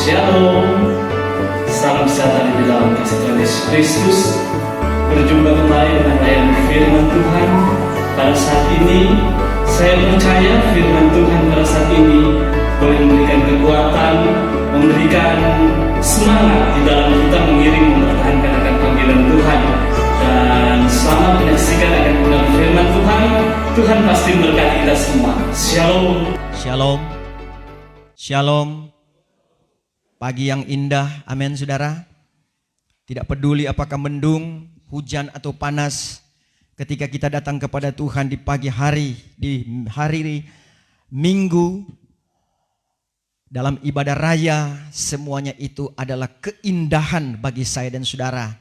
Shalom, salam sejahtera di dalam kasih Tuhan Yesus Kristus. Berjumpa kembali dengan layanan firman Tuhan. Pada saat ini, saya percaya firman Tuhan pada saat ini boleh memberikan kekuatan, memberikan semangat di dalam kita mengiring mempertahankan akan panggilan Tuhan. Dan selama menyaksikan akan pengalaman firman Tuhan, Tuhan pasti memberkati kita semua. Shalom. Shalom. Shalom. Pagi yang indah, amin saudara. Tidak peduli apakah mendung, hujan atau panas, ketika kita datang kepada Tuhan di pagi hari, di hari Minggu, dalam ibadah raya, semuanya itu adalah keindahan bagi saya dan saudara.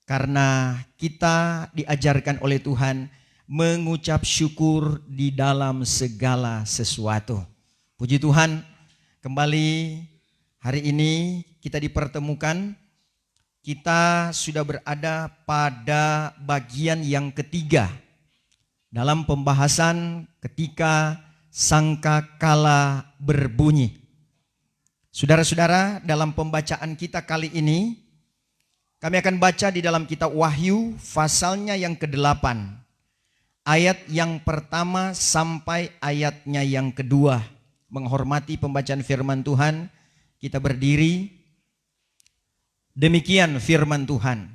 Karena kita diajarkan oleh Tuhan mengucap syukur di dalam segala sesuatu. Puji Tuhan, kembali hari ini kita dipertemukan, kita sudah berada pada bagian yang ketiga dalam pembahasan ketika sangkakala berbunyi. Saudara-saudara, dalam pembacaan kita kali ini, kami akan baca di dalam kitab Wahyu pasalnya yang ke-8, ayat yang pertama sampai ayatnya yang kedua. Menghormati pembacaan firman Tuhan, kita berdiri. Demikian firman Tuhan.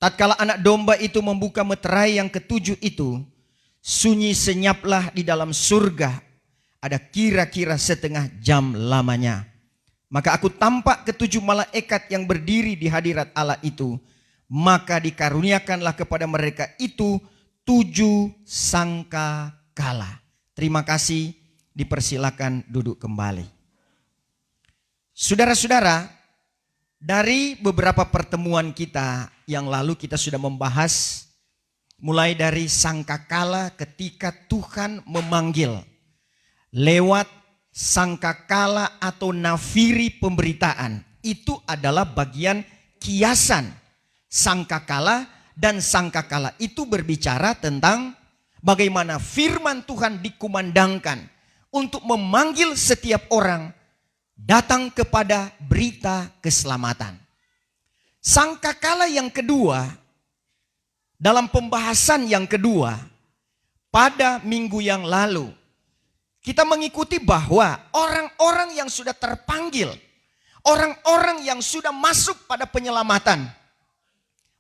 Tatkala anak domba itu membuka meterai yang ketujuh itu, sunyi senyaplah di dalam surga. Ada kira-kira setengah jam lamanya. Maka aku tampak ketujuh malaikat yang berdiri di hadirat Allah itu. Maka dikaruniakanlah kepada mereka itu 7 sangkakala. Terima kasih, dipersilakan duduk kembali. Saudara-saudara, dari beberapa pertemuan kita yang lalu kita sudah membahas mulai dari sangkakala ketika Tuhan memanggil lewat sangkakala atau nafiri pemberitaan. Itu adalah bagian kiasan sangkakala, dan sangkakala itu berbicara tentang bagaimana firman Tuhan dikumandangkan untuk memanggil setiap orang datang kepada berita keselamatan. Sangkakala yang kedua, dalam pembahasan yang kedua, pada minggu yang lalu, kita mengikuti bahwa orang-orang yang sudah terpanggil, orang-orang yang sudah masuk pada penyelamatan,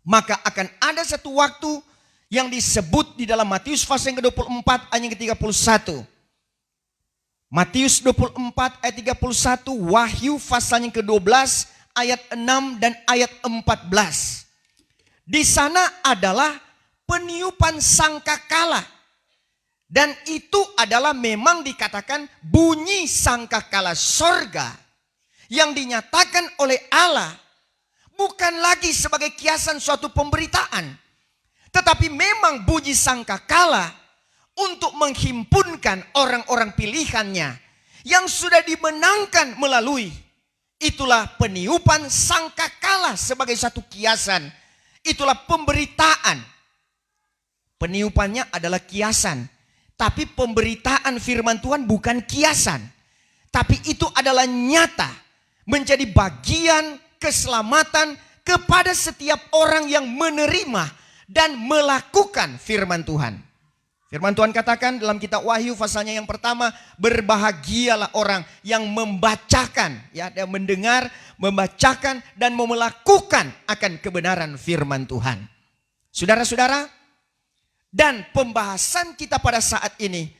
maka akan ada satu waktu yang disebut di dalam Matius pasal yang ke-24 ayat yang ke-31. Matius 24 ayat 31, Wahyu pasal yang ke-12 ayat 6 dan ayat 14. Di sana adalah peniupan sangkakala. Dan itu adalah memang dikatakan bunyi sangkakala sorga yang dinyatakan oleh Allah. Bukan lagi sebagai kiasan suatu pemberitaan, tetapi memang bunyi sangkakala untuk menghimpunkan orang-orang pilihannya yang sudah dimenangkan melalui. Itulah peniupan sangkakala sebagai satu kiasan. Itulah pemberitaan. Peniupannya adalah kiasan. Tapi pemberitaan firman Tuhan bukan kiasan. Tapi itu adalah nyata. Menjadi bagian keselamatan kepada setiap orang yang menerima dan melakukan firman Tuhan. Firman Tuhan katakan dalam kitab Wahyu pasalnya yang pertama, berbahagialah orang yang membacakan, ya, dan mendengar, membacakan dan melakukan akan kebenaran firman Tuhan. Saudara-saudara, dan pembahasan kita pada saat ini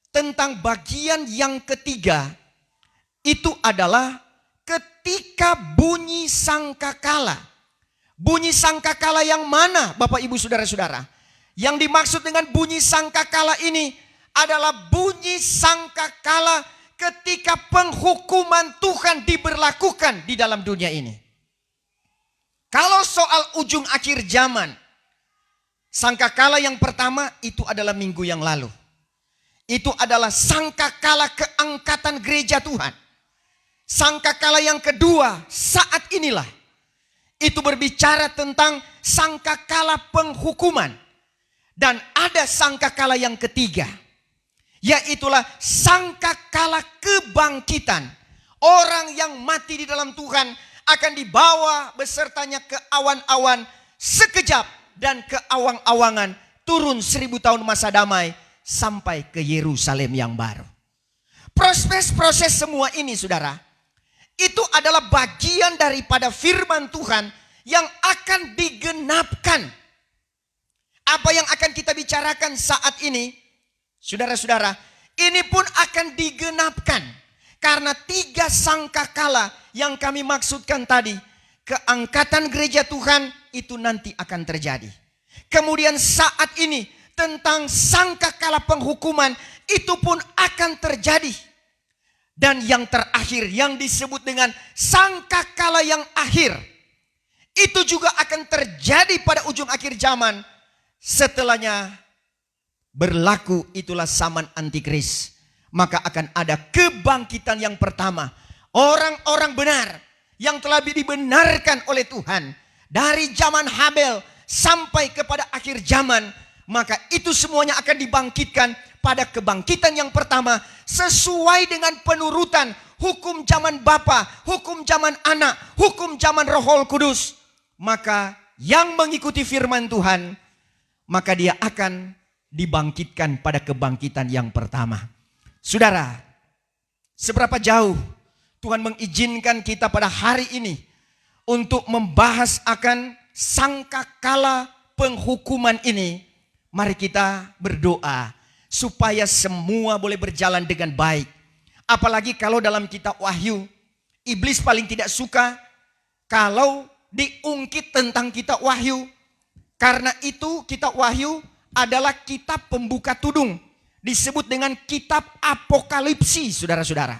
tentang bagian yang ketiga itu adalah ketika bunyi sangkakala. Bunyi sangkakala yang mana, Bapak Ibu Saudara-saudara? Yang dimaksud dengan bunyi sangkakala ini adalah bunyi sangkakala ketika penghukuman Tuhan diberlakukan di dalam dunia ini. Kalau soal ujung akhir zaman, sangkakala yang pertama itu adalah minggu yang lalu. Itu adalah sangkakala keangkatan gereja Tuhan. Sangkakala yang kedua saat inilah. Itu berbicara tentang sangkakala penghukuman. Dan ada sangkakala yang ketiga, yaitulah sangkakala kebangkitan Orang yang mati di dalam Tuhan akan dibawa besertanya ke awan-awan sekejap dan ke awang-awangan turun 1000 tahun masa damai sampai ke Yerusalem yang baru. Proses-proses semua ini saudara, itu adalah bagian daripada firman Tuhan yang akan digenapkan. Apa yang akan kita bicarakan saat ini, saudara-saudara, ini pun akan digenapkan. Karena 3 sangkakala yang kami maksudkan tadi, keangkatan gereja Tuhan itu nanti akan terjadi. Kemudian saat ini tentang sangkakala penghukuman itu pun akan terjadi. Dan yang terakhir yang disebut dengan sangkakala yang akhir, itu juga akan terjadi pada ujung akhir zaman. Setelahnya berlaku itulah zaman antikris. Maka akan ada kebangkitan yang pertama. Orang-orang benar yang telah dibenarkan oleh Tuhan dari zaman Habel sampai kepada akhir zaman. Maka itu semuanya akan dibangkitkan pada kebangkitan yang pertama sesuai dengan penurutan hukum zaman Bapa, hukum zaman Anak, hukum zaman Roh Kudus. Maka yang mengikuti firman Tuhan, maka dia akan dibangkitkan pada kebangkitan yang pertama. Saudara, seberapa jauh Tuhan mengizinkan kita pada hari ini untuk membahas akan sangkakala penghukuman ini. Mari kita berdoa supaya semua boleh berjalan dengan baik. Apalagi kalau dalam kitab Wahyu, iblis paling tidak suka kalau diungkit tentang kitab Wahyu. Karena itu kitab Wahyu adalah kitab pembuka tudung. Disebut dengan kitab apokalipsi, saudara-saudara.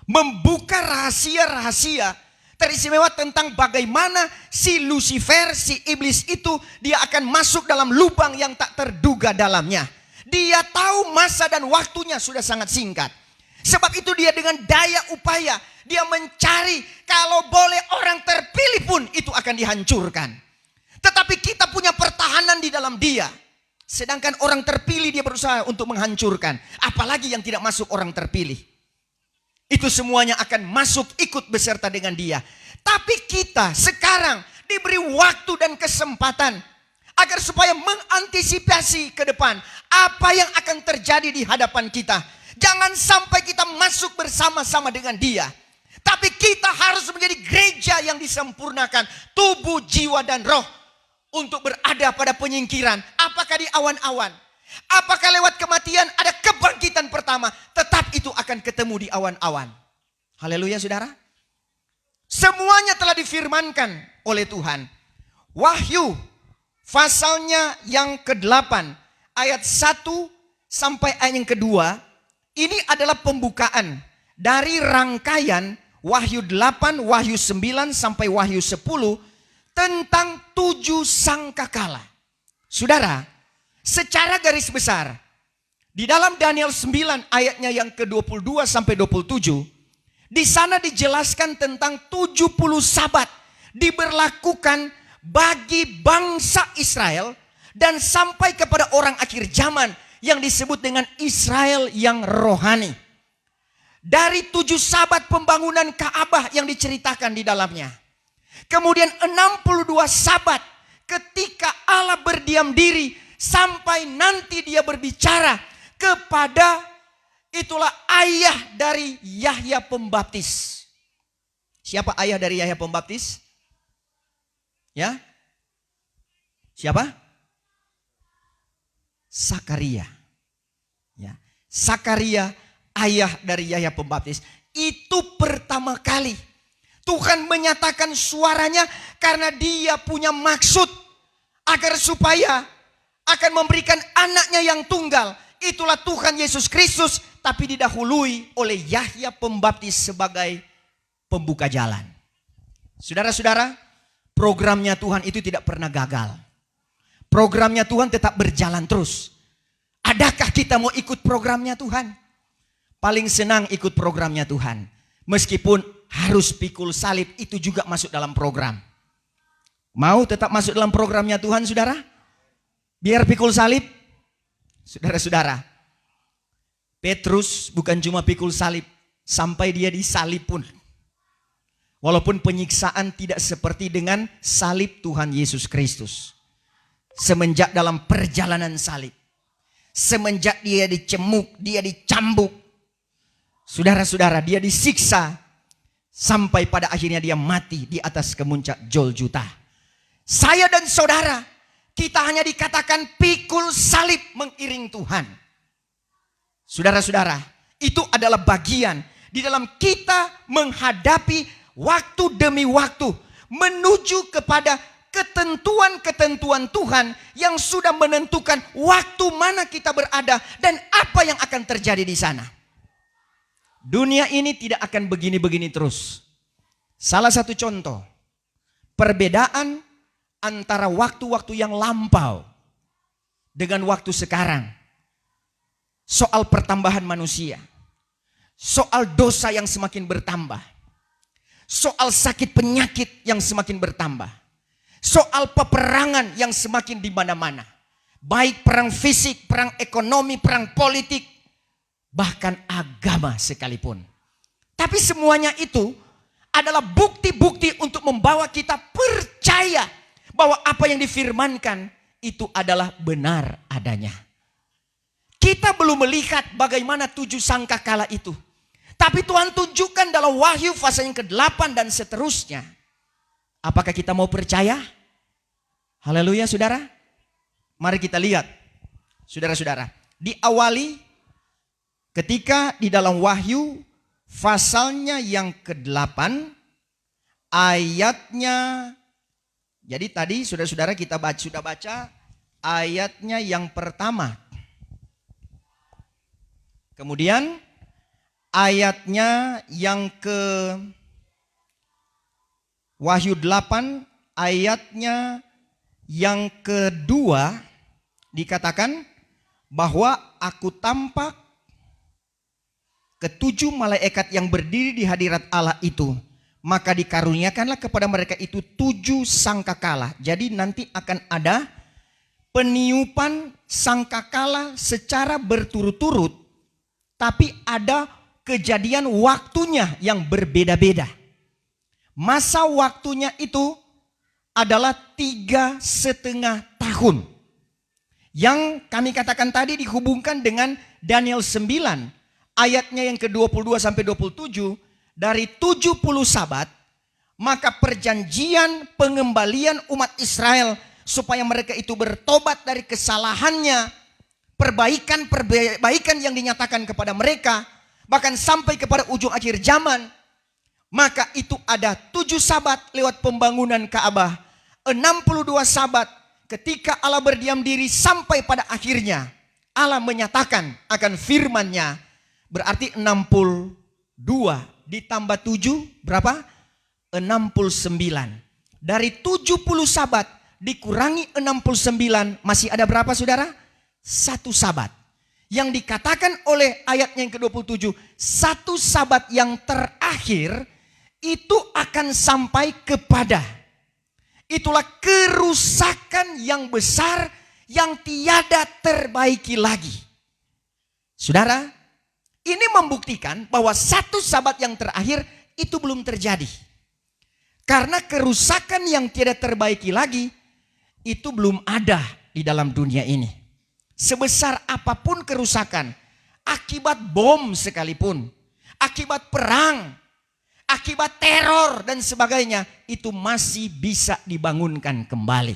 Membuka rahasia-rahasia teristimewa tentang bagaimana si Lucifer, si iblis itu, dia akan masuk dalam lubang yang tak terduga dalamnya. Dia tahu masa dan waktunya sudah sangat singkat. Sebab itu dia dengan daya upaya, dia mencari kalau boleh orang terpilih pun itu akan dihancurkan. Tetapi kita punya pertahanan di dalam dia. Sedangkan orang terpilih dia berusaha untuk menghancurkan. Apalagi yang tidak masuk orang terpilih. Itu semuanya akan masuk ikut beserta dengan dia. Tapi kita sekarang diberi waktu dan kesempatan agar supaya mengantisipasi ke depan apa yang akan terjadi di hadapan kita. Jangan sampai kita masuk bersama-sama dengan dia. Tapi kita harus menjadi gereja yang disempurnakan tubuh, jiwa, dan roh untuk berada pada penyingkiran. Apakah di awan-awan? Apakah lewat kematian ada kebangkitan pertama? Tetap itu akan ketemu di awan-awan. Haleluya saudara. Semuanya telah difirmankan oleh Tuhan. Wahyu pasalnya yang ke-8 ayat 1 sampai ayat yang kedua. Ini adalah pembukaan dari rangkaian Wahyu 8, Wahyu 9 sampai Wahyu 10 tentang 7 sangkakala. Saudara, secara garis besar, di dalam Daniel 9 ayatnya yang ke-22 sampai 27, di sana dijelaskan tentang 70 sabat diberlakukan bagi bangsa Israel dan sampai kepada orang akhir zaman yang disebut dengan Israel yang rohani. Dari 7 sabat pembangunan Ka'bah yang diceritakan di dalamnya. Kemudian 62 sabat ketika Allah berdiam diri sampai nanti dia berbicara kepada itulah ayah dari Yahya Pembaptis. Siapa ayah dari Yahya Pembaptis? Ya? Siapa? Sakaria. Ya. Sakaria ayah dari Yahya Pembaptis. Itu pertama kali Tuhan menyatakan suaranya karena dia punya maksud agar supaya akan memberikan anaknya yang tunggal. Itulah Tuhan Yesus Kristus, tapi didahului oleh Yahya Pembaptis sebagai pembuka jalan. Saudara-saudara, programnya Tuhan itu tidak pernah gagal. Programnya Tuhan tetap berjalan terus. Adakah kita mau ikut programnya Tuhan? Paling senang ikut programnya Tuhan. Meskipun harus pikul salib, itu juga masuk dalam program. Mau tetap masuk dalam programnya Tuhan, saudara? Biar pikul salib? Saudara-saudara, Petrus bukan cuma pikul salib, sampai dia disalib pun. Walaupun penyiksaan tidak seperti dengan salib Tuhan Yesus Kristus. Semenjak dalam perjalanan salib, semenjak dia dicemuk, dia dicambuk, saudara-saudara, dia disiksa, sampai pada akhirnya dia mati di atas kemuncak Golgota. Saya dan saudara, kita hanya dikatakan pikul salib mengiring Tuhan. Saudara-saudara, itu adalah bagian di dalam kita menghadapi waktu demi waktu, menuju kepada ketentuan-ketentuan Tuhan yang sudah menentukan waktu mana kita berada dan apa yang akan terjadi di sana. Dunia ini tidak akan begini-begini terus. Salah satu contoh, perbedaan antara waktu-waktu yang lampau dengan waktu sekarang. Soal pertambahan manusia, soal dosa yang semakin bertambah, soal sakit penyakit yang semakin bertambah, soal peperangan yang semakin di mana-mana, baik perang fisik, perang ekonomi, perang politik, bahkan agama sekalipun. Tapi semuanya itu adalah bukti-bukti untuk membawa kita percaya bahwa apa yang difirmankan itu adalah benar adanya. Kita belum melihat bagaimana 7 sangkakala itu. Tapi Tuhan tunjukkan dalam Wahyu pasal yang ke-8 dan seterusnya. Apakah kita mau percaya? Haleluya saudara. Mari kita lihat. Saudara-saudara. Diawali ketika di dalam Wahyu pasalnya yang ke-8 ayatnya. Jadi tadi saudara-saudara kita sudah baca ayatnya yang pertama. Kemudian ayatnya yang ke Wahyu 8 ayatnya yang kedua dikatakan bahwa aku tampak ke-7 malaikat yang berdiri di hadirat Allah itu, maka dikaruniakanlah kepada mereka itu 7 sangkakala. Jadi nanti akan ada peniupan sangkakala secara berturut-turut. Tapi ada kejadian waktunya yang berbeda-beda. Masa waktunya itu adalah 3,5 tahun. Yang kami katakan tadi dihubungkan dengan Daniel 9. Ayatnya yang ke-22 sampai 27. Dari 70 sabat. Maka perjanjian pengembalian umat Israel. Supaya mereka itu bertobat dari kesalahannya. Perbaikan yang dinyatakan kepada mereka, bahkan sampai kepada ujung akhir zaman. Maka itu ada 7 sabat lewat pembangunan Ka'bah, 62 sabat ketika Allah berdiam diri sampai pada akhirnya Allah menyatakan akan firman-Nya. Berarti 62 ditambah 7 berapa? 69. Dari 70 sabat dikurangi 69 masih ada berapa saudara? 1 sabat. Yang dikatakan oleh ayatnya yang ke-27, 1 sabat yang terakhir itu akan sampai kepada. Itulah kerusakan yang besar yang tiada terbaiki lagi. Saudara, ini membuktikan bahwa 1 sabat yang terakhir itu belum terjadi. Karena kerusakan yang tiada terbaiki lagi itu belum ada di dalam dunia ini. Sebesar apapun kerusakan, akibat bom sekalipun, akibat perang, akibat teror dan sebagainya, itu masih bisa dibangunkan kembali.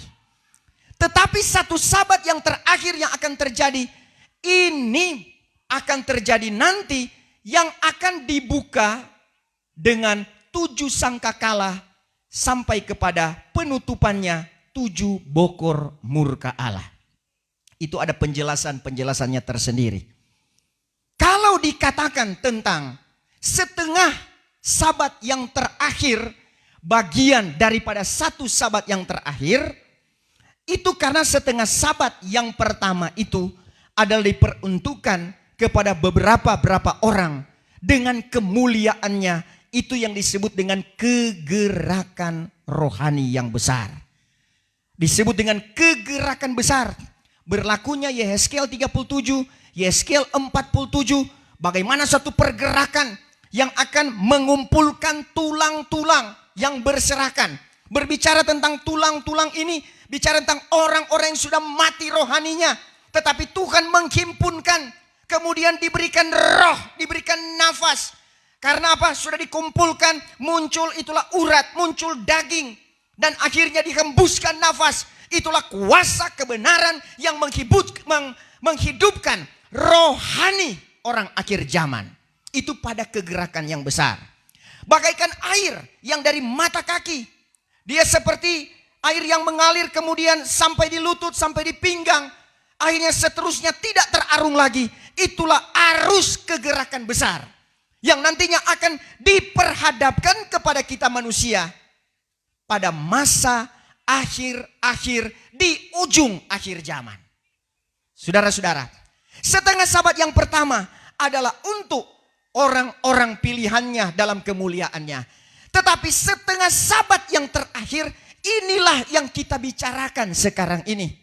Tetapi 1 sabat yang terakhir yang akan terjadi, ini akan terjadi nanti yang akan dibuka dengan 7 sangkakala sampai kepada penutupannya 7 bokor murka Allah. Itu ada penjelasannya tersendiri. Kalau dikatakan tentang setengah sabat yang terakhir, bagian daripada 1 sabat yang terakhir, itu karena setengah sabat yang pertama itu adalah diperuntukkan kepada beberapa orang dengan kemuliaannya, itu yang disebut dengan kegerakan rohani yang besar. Disebut dengan kegerakan besar. Berlakunya Yehezkiel 37, Yehezkiel 47, bagaimana suatu pergerakan yang akan mengumpulkan tulang-tulang yang berserakan. Berbicara tentang tulang-tulang ini, bicara tentang orang-orang yang sudah mati rohaninya, tetapi Tuhan menghimpunkan, kemudian diberikan roh, diberikan nafas. Karena apa? Sudah dikumpulkan, muncul itulah urat, muncul daging, dan akhirnya dihembuskan nafas. Itulah kuasa kebenaran yang menghidupkan rohani orang akhir zaman. Itu pada kegerakan yang besar. Bagaikan air yang dari mata kaki. Dia seperti air yang mengalir kemudian sampai di lutut, sampai di pinggang. Akhirnya seterusnya tidak terarung lagi. Itulah arus kegerakan besar yang nantinya akan diperhadapkan kepada kita manusia pada masa akhir-akhir di ujung akhir zaman. Saudara-saudara, setengah sabat yang pertama adalah untuk orang-orang pilihannya dalam kemuliaannya. Tetapi setengah sabat yang terakhir, inilah yang kita bicarakan sekarang ini.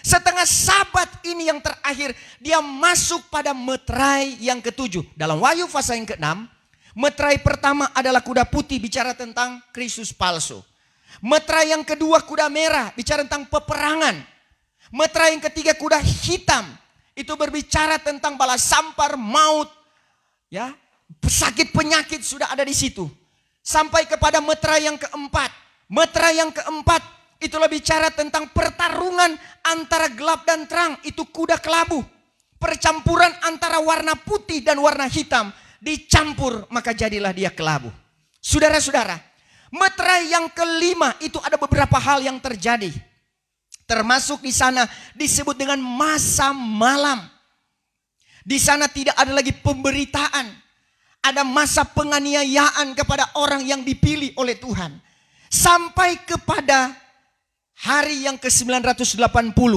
Setengah sabat ini yang terakhir, dia masuk pada meterai yang ketujuh. Dalam Wahyu pasal yang ke-6, meterai pertama adalah kuda putih, bicara tentang Kristus palsu. Meterai yang kedua kuda merah, bicara tentang peperangan. Meterai yang ketiga kuda hitam, itu berbicara tentang bala sampar, maut, ya, sakit penyakit sudah ada di situ. Sampai kepada meterai yang keempat. Meterai yang keempat itulah bicara tentang pertarungan antara gelap dan terang. Itu kuda kelabu. Percampuran antara warna putih dan warna hitam dicampur, maka jadilah dia kelabu. Saudara-saudara, meterai yang kelima itu ada beberapa hal yang terjadi. Termasuk di sana disebut dengan masa malam. Di sana tidak ada lagi pemberitaan. Ada masa penganiayaan kepada orang yang dipilih oleh Tuhan. Sampai kepada hari yang ke-980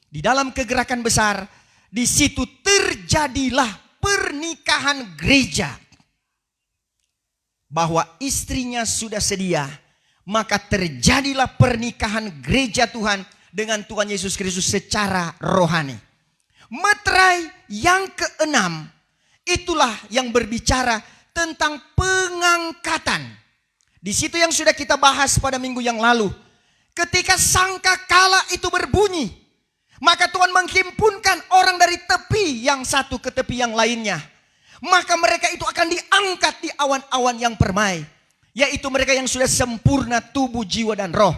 di dalam kegerakan besar, di situ terjadilah pernikahan gereja. Bahwa istrinya sudah sedia, maka terjadilah pernikahan gereja Tuhan dengan Tuhan Yesus Kristus secara rohani. Meterai yang keenam, itulah yang berbicara tentang pengangkatan. Di situ yang sudah kita bahas pada minggu yang lalu. Ketika sangkakala itu berbunyi, maka Tuhan menghimpunkan orang dari tepi yang satu ke tepi yang lainnya. Maka mereka itu akan diangkat di awan-awan yang permai. Yaitu mereka yang sudah sempurna tubuh, jiwa, dan roh.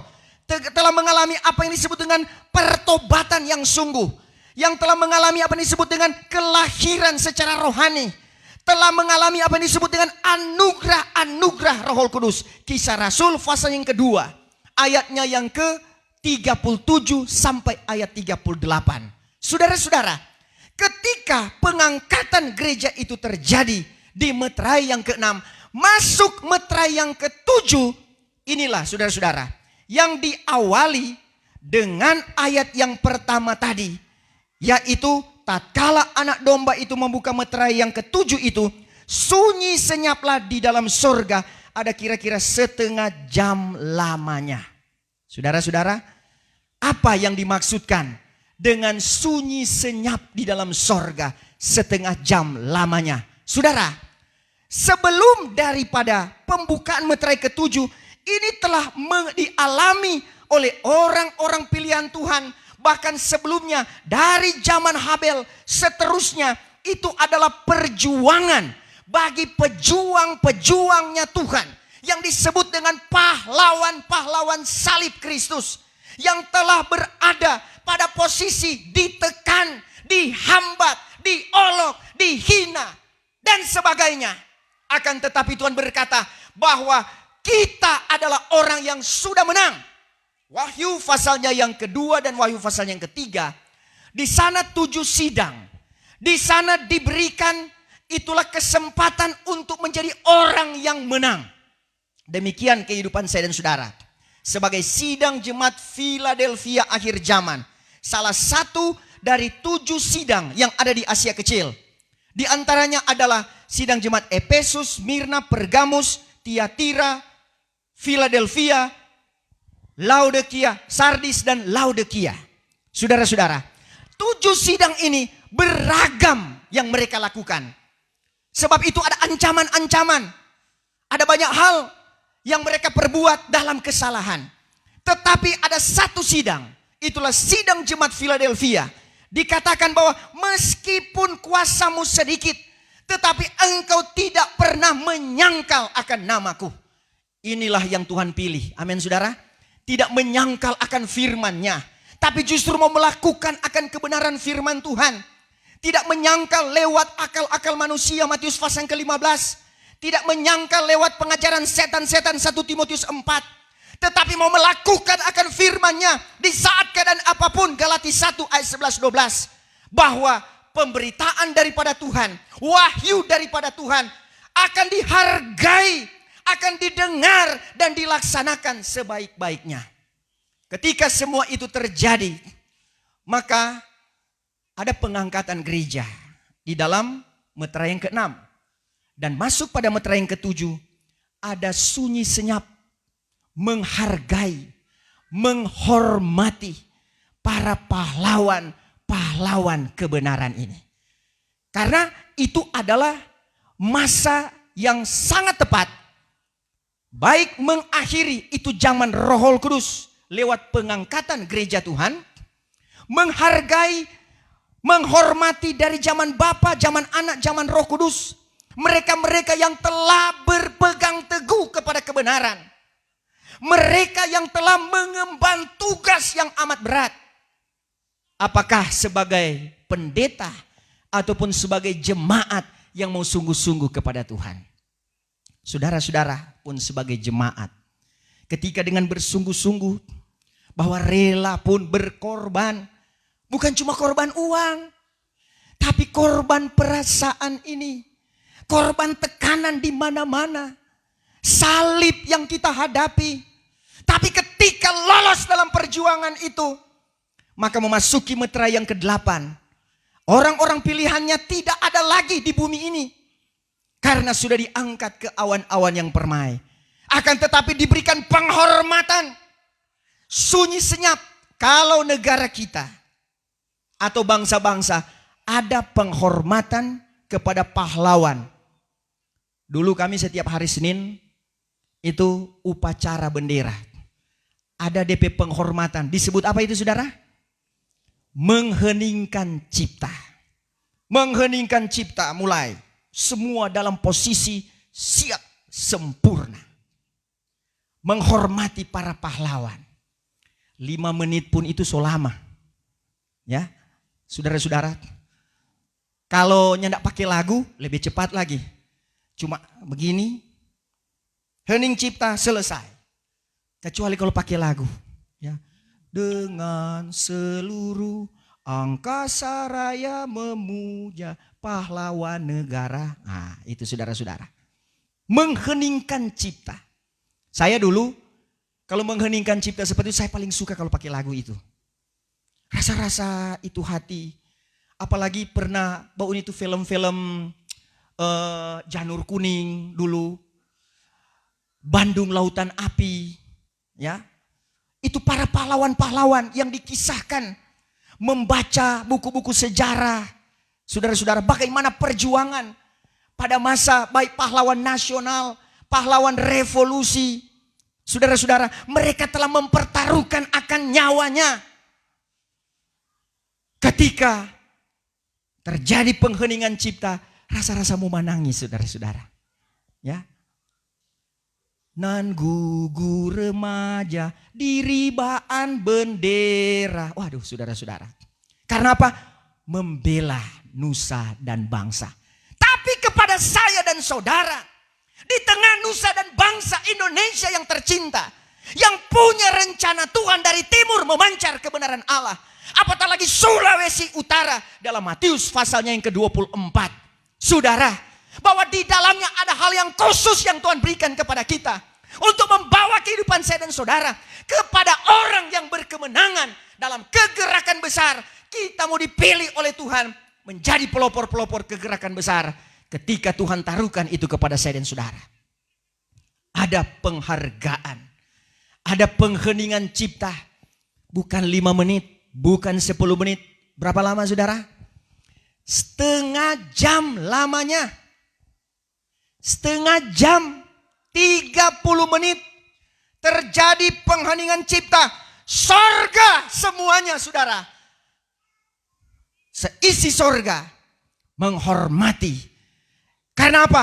Telah mengalami apa yang disebut dengan pertobatan yang sungguh. Yang telah mengalami apa yang disebut dengan kelahiran secara rohani. Telah mengalami apa yang disebut dengan anugerah Roh Kudus. Kisah Rasul pasal yang kedua. Ayatnya yang ke-37 sampai ayat 38. Saudara-saudara, ketika pengangkatan gereja itu terjadi di meterai yang ke-6, masuk meterai yang ke-7, inilah saudara-saudara, yang diawali dengan ayat yang pertama tadi, yaitu tatkala anak domba itu membuka meterai yang ke-7 itu, sunyi senyaplah di dalam sorga, ada kira-kira setengah jam lamanya. Saudara-saudara, apa yang dimaksudkan dengan sunyi senyap di dalam sorga setengah jam lamanya? Saudara, sebelum daripada pembukaan meterai ke-7, ini telah dialami oleh orang-orang pilihan Tuhan. Bahkan sebelumnya dari zaman Habel seterusnya, itu adalah perjuangan bagi pejuang-pejuangnya Tuhan yang disebut dengan pahlawan-pahlawan salib Kristus yang telah berada pada posisi ditekan, dihambat, diolok, dihina dan sebagainya. Akan tetapi Tuhan berkata bahwa kita adalah orang yang sudah menang. Wahyu pasalnya yang kedua dan Wahyu pasalnya yang ketiga, di sana 7 sidang. Di sana diberikan itulah kesempatan untuk menjadi orang yang menang. Demikian kehidupan saya dan saudara. Sebagai sidang jemaat Philadelphia akhir zaman. Salah satu dari 7 sidang yang ada di Asia Kecil. Di antaranya adalah sidang jemaat Efesus, Smyrna, Pergamus, Tiatira, Philadelphia, Laodikia, Sardis, dan Laodikia. Saudara-saudara, 7 sidang ini beragam yang mereka lakukan. Sebab itu ada ancaman-ancaman. Ada banyak hal yang mereka perbuat dalam kesalahan. Tetapi ada satu sidang. Itulah sidang jemaat Philadelphia. Dikatakan bahwa meskipun kuasamu sedikit, tetapi engkau tidak pernah menyangkal akan namaku. Inilah yang Tuhan pilih. Amin saudara. Tidak menyangkal akan firman-Nya, tapi justru mau melakukan akan kebenaran firman Tuhan. Tidak menyangkal lewat akal-akal manusia, Matius pasal ke-15. Tidak menyangkal lewat pengajaran setan-setan 1 Timotius 4. Tetapi mau melakukan akan firman-Nya di saat keadaan apapun, Galati 1 ayat 11-12. Bahwa pemberitaan daripada Tuhan, wahyu daripada Tuhan akan dihargai, akan didengar dan dilaksanakan sebaik-baiknya. Ketika semua itu terjadi, maka ada pengangkatan gereja di dalam meterai yang ke-6. Dan masuk pada meterai yang ke-7, ada sunyi senyap, menghargai, menghormati para pahlawan kebenaran ini. Karena itu adalah masa yang sangat tepat. Baik mengakhiri itu zaman Roh Kudus lewat pengangkatan gereja Tuhan. Menghargai, menghormati dari zaman Bapa, zaman Anak, zaman Roh Kudus. Mereka-mereka yang telah berpegang teguh kepada kebenaran. Mereka yang telah mengemban tugas yang amat berat. Apakah sebagai pendeta ataupun sebagai jemaat yang mau sungguh-sungguh kepada Tuhan. Saudara-saudara pun sebagai jemaat. Ketika dengan bersungguh-sungguh bahwa rela pun berkorban. Bukan cuma korban uang. Tapi korban perasaan ini. Korban tekanan di mana-mana. Salib yang kita hadapi. Tapi ketika lolos dalam perjuangan itu, maka memasuki meterai yang ke-8. Orang-orang pilihannya tidak ada lagi di bumi ini. Karena sudah diangkat ke awan-awan yang permai. Akan tetapi diberikan penghormatan. Sunyi senyap. Kalau negara kita atau bangsa-bangsa ada penghormatan kepada pahlawan. Dulu kami setiap hari Senin itu upacara bendera. Ada DP penghormatan. Disebut apa itu saudara? Mengheningkan cipta. Mengheningkan cipta mulai. Semua dalam posisi siap sempurna. Menghormati para pahlawan. 5 menit pun itu so lama. Ya, saudara-saudara. Kalau nyendak pakai lagu lebih cepat lagi. Cuma begini. Hening cipta selesai. Kecuali kalau pakai lagu. Ya. Dengan seluruh angkasa raya memuja pahlawan negara. Nah, itu saudara-saudara. Mengheningkan cipta. Saya dulu kalau mengheningkan cipta seperti itu saya paling suka kalau pakai lagu itu. Rasa-rasa itu hati. Apalagi pernah bawa itu film-film Janur Kuning dulu. Bandung Lautan Api. Ya. Itu para pahlawan-pahlawan yang dikisahkan. Membaca buku-buku sejarah. Saudara-saudara, bagaimana perjuangan pada masa baik pahlawan nasional, pahlawan revolusi. Saudara-saudara, mereka telah mempertaruhkan akan nyawanya. Ketika terjadi pengheningan cipta, rasa-rasa mau menangis saudara-saudara. Ya. Nan gugur remaja di ribaan bendera. Waduh saudara-saudara. Karena apa? Membela nusa dan bangsa. Tapi kepada saya dan saudara, di tengah nusa dan bangsa Indonesia yang tercinta, yang punya rencana Tuhan dari timur memancar kebenaran Allah. Apatah lagi Sulawesi Utara dalam Matius pasalnya yang ke-24. Saudara, bahwa di dalamnya ada hal yang khusus yang Tuhan berikan kepada kita. Untuk membawa kehidupan saya dan saudara kepada orang yang berkemenangan dalam kegerakan besar. Kita mau dipilih oleh Tuhan menjadi pelopor-pelopor kegerakan besar. Ketika Tuhan taruhkan itu kepada saya dan saudara. Ada penghargaan. Ada pengheningan cipta. Bukan 5 menit. Bukan 10 menit. Berapa lama saudara? Setengah jam lamanya. setengah jam, 30 menit terjadi pengheningan cipta. Sorga semuanya saudara. Seisi sorga menghormati. Karena apa?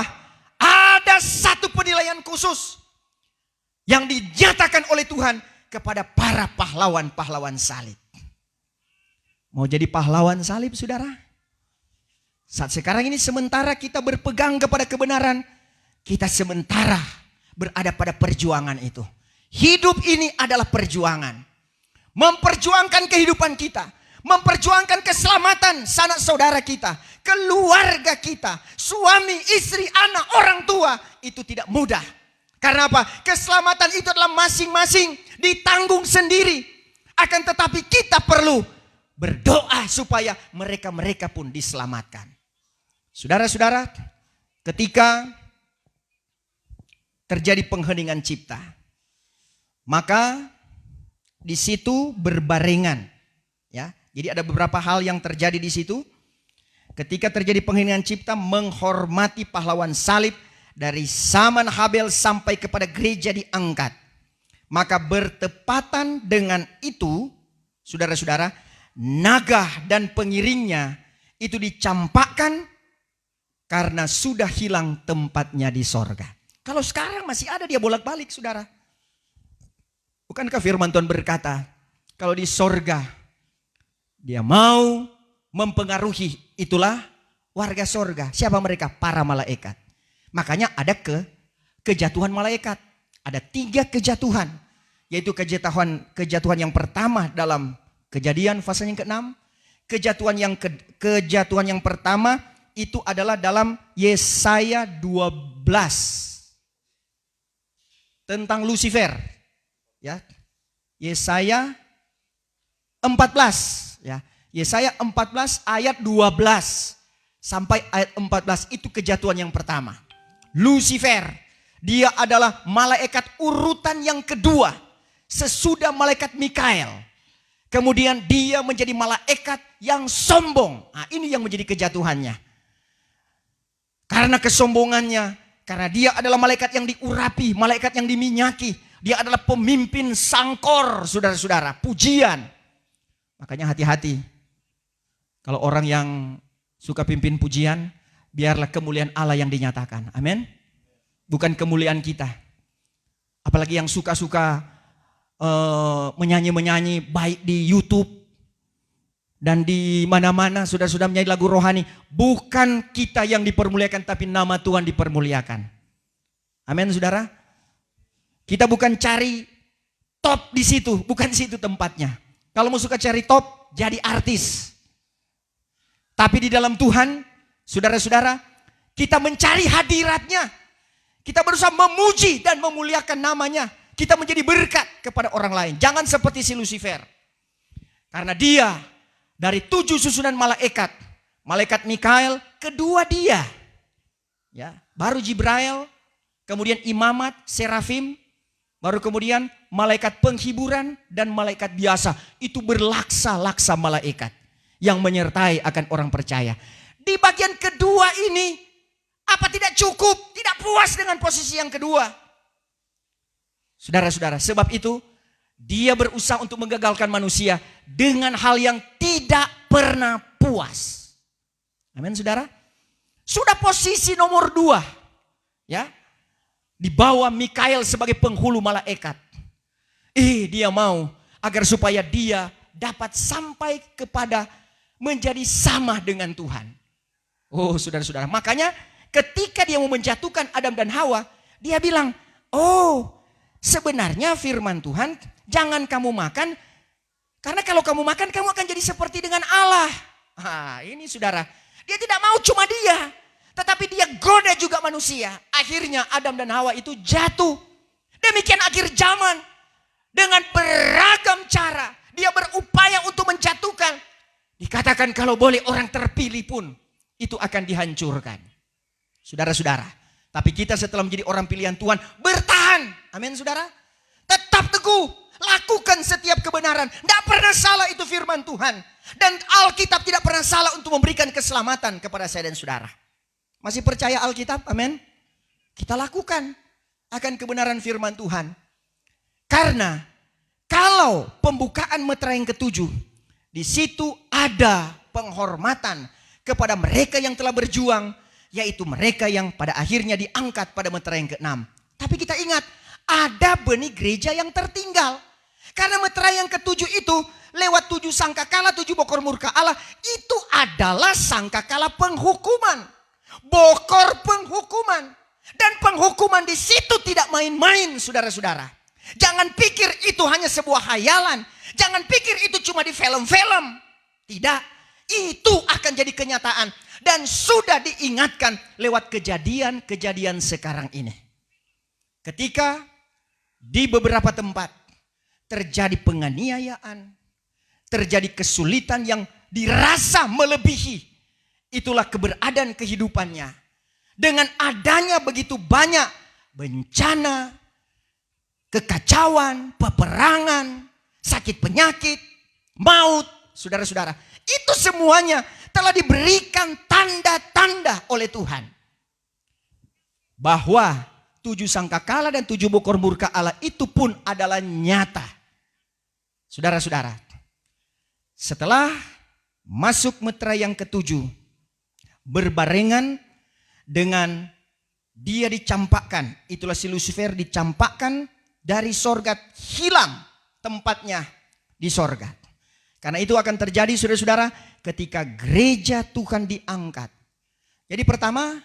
Ada satu penilaian khusus yang dinyatakan oleh Tuhan kepada para pahlawan-pahlawan salib. Mau jadi pahlawan salib saudara? Saat sekarang ini sementara kita berpegang kepada kebenaran, kita sementara berada pada perjuangan itu. Hidup ini adalah perjuangan. Memperjuangkan kehidupan kita. Memperjuangkan keselamatan sanak saudara kita. Keluarga kita. Suami, istri, anak, orang tua. Itu tidak mudah. Karena apa? Keselamatan itu adalah masing-masing ditanggung sendiri. Akan tetapi kita perlu berdoa supaya mereka-mereka pun diselamatkan. Saudara-saudara, ketika terjadi pengheningan cipta, maka di situ berbarengan, ya. Jadi ada beberapa hal yang terjadi di situ. Ketika terjadi pengheningan cipta, menghormati pahlawan salib dari zaman Habel sampai kepada gereja diangkat. Maka bertepatan dengan itu, saudara-saudara, naga dan pengiringnya itu dicampakkan karena sudah hilang tempatnya di sorga. Kalau sekarang masih ada dia bolak-balik saudara. Bukankah firman Tuhan berkata, kalau di sorga dia mau mempengaruhi, itulah warga sorga. Siapa mereka? Para malaikat. Makanya ada kejatuhan malaikat. Ada 3 kejatuhan. Yaitu kejatuhan yang pertama dalam Kejadian pasal yang ke-6. Kejatuhan yang pertama itu adalah dalam Yesaya 12. Tentang Lucifer. Ya. Yesaya 14. Ya. Yesaya 14 ayat 12 sampai ayat 14 itu kejatuhan yang pertama. Lucifer, dia adalah malaikat urutan yang kedua sesudah malaikat Mikael. Kemudian dia menjadi malaikat yang sombong. Nah, ini yang menjadi kejatuhannya. Karena kesombongannya, karena dia adalah malaikat yang diurapi, malaikat yang diminyaki. Dia adalah pemimpin sangkor, saudara-saudara, pujian. Makanya hati-hati. Kalau orang yang suka pimpin pujian, biarlah kemuliaan Allah yang dinyatakan. Amin. Bukan kemuliaan kita. Apalagi yang suka-suka menyanyi-menyanyi baik di YouTube dan di mana-mana sudah menyanyi lagu rohani. Bukan kita yang dipermuliakan, tapi nama Tuhan dipermuliakan. Amin, saudara. Kita bukan cari top di situ, bukan situ tempatnya. Kalau mau suka cari top, jadi artis. Tapi di dalam Tuhan, saudara-saudara, kita mencari hadiratnya. Kita berusaha memuji dan memuliakan namanya. Kita menjadi berkat kepada orang lain. Jangan seperti si Lucifer. Karena dia dari 7 susunan malaikat. Malaikat Mikael, kedua dia. Ya, baru Jibril, kemudian imamat, serafim, baru kemudian malaikat penghiburan dan malaikat biasa. Itu berlaksa-laksa malaikat yang menyertai akan orang percaya. Di bagian kedua ini, apa tidak cukup? Tidak puas dengan posisi yang kedua. Saudara-saudara, sebab itu dia berusaha untuk menggagalkan manusia dengan hal yang tidak pernah puas. Amin, saudara. Sudah posisi nomor 2. Ya. Di bawah Mikael sebagai penghulu malaikat. Dia mau agar supaya dia dapat sampai kepada menjadi sama dengan Tuhan. Oh, saudara-saudara. Makanya ketika dia mau menjatuhkan Adam dan Hawa, dia bilang, sebenarnya firman Tuhan, jangan kamu makan, karena kalau kamu makan, kamu akan jadi seperti dengan Allah. Ini saudara, dia tidak mau cuma dia, tetapi dia goda juga manusia. Akhirnya Adam dan Hawa itu jatuh. Demikian akhir zaman, dengan beragam cara, dia berupaya untuk menjatuhkan. Dikatakan kalau boleh orang terpilih pun, itu akan dihancurkan. Saudara-saudara. Tapi kita setelah menjadi orang pilihan Tuhan, bertahan. Amin, saudara. Tetap teguh. Lakukan setiap kebenaran. Tidak pernah salah itu firman Tuhan. Dan Alkitab tidak pernah salah untuk memberikan keselamatan kepada saya dan saudara. Masih percaya Alkitab? Amin. kita lakukan akan kebenaran firman Tuhan. Karena kalau pembukaan meterai yang ketujuh, di situ ada penghormatan kepada mereka yang telah berjuang, yaitu mereka yang pada akhirnya diangkat pada meterai yang keenam. Tapi kita ingat, ada benih gereja yang tertinggal. Karena meterai yang ketujuh itu lewat 7 sangkakala, 7 bokor murka Allah, itu adalah sangkakala penghukuman. Bokor penghukuman. Dan penghukuman di situ tidak main-main, saudara-saudara. Jangan pikir itu hanya sebuah khayalan. Jangan pikir itu cuma di film-film. Tidak, itu akan jadi kenyataan. Dan sudah diingatkan lewat kejadian-kejadian sekarang ini. Ketika di beberapa tempat terjadi penganiayaan, terjadi kesulitan yang dirasa melebihi, itulah keberadaan kehidupannya. Dengan adanya begitu banyak bencana, kekacauan, peperangan, sakit penyakit, maut, saudara-saudara. Itu semuanya telah diberikan tanda-tanda oleh Tuhan. Bahwa 7 sangkakala dan 7 bokor murka Allah itu pun adalah nyata. Saudara-saudara, setelah masuk meterai yang ketujuh, berbarengan dengan dia dicampakkan, itulah si Lucifer dicampakkan dari sorga, hilang tempatnya di sorga. Karena itu akan terjadi, saudara-saudara, ketika gereja Tuhan diangkat. Jadi pertama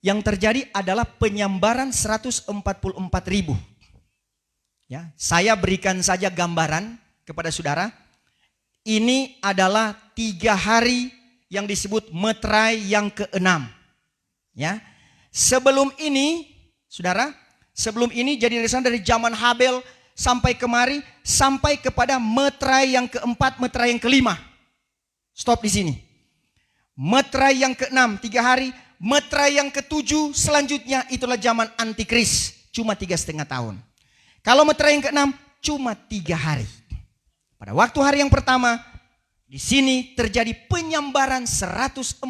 yang terjadi adalah penyambaran 144.000. Ya, saya berikan saja gambaran kepada saudara. Ini adalah 3 hari yang disebut meterai yang keenam. Ya, sebelum ini, saudara, sebelum ini jadi dari zaman Habel sampai kemari, sampai kepada meterai yang keempat, meterai yang kelima. Stop di sini. Meterai yang keenam 3 hari, meterai yang ketujuh selanjutnya itulah zaman antikris, cuma 3,5 tahun. Kalau meterai yang keenam cuma 3 hari. Pada waktu hari yang pertama, di sini terjadi penyambaran 144.000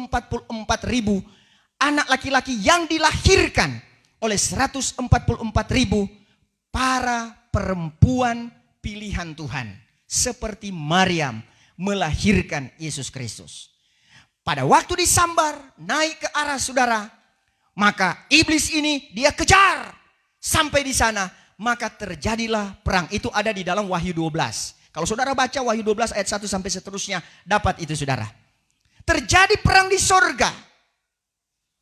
anak laki-laki yang dilahirkan oleh 144.000 para perempuan pilihan Tuhan. Seperti Maryam melahirkan Yesus Kristus. Pada waktu disambar naik ke arah saudara, maka iblis ini dia kejar sampai di sana, maka terjadilah perang. Itu ada di dalam Wahyu 12. Kalau saudara baca Wahyu 12 ayat 1 sampai seterusnya, dapat itu saudara. Terjadi perang di sorga.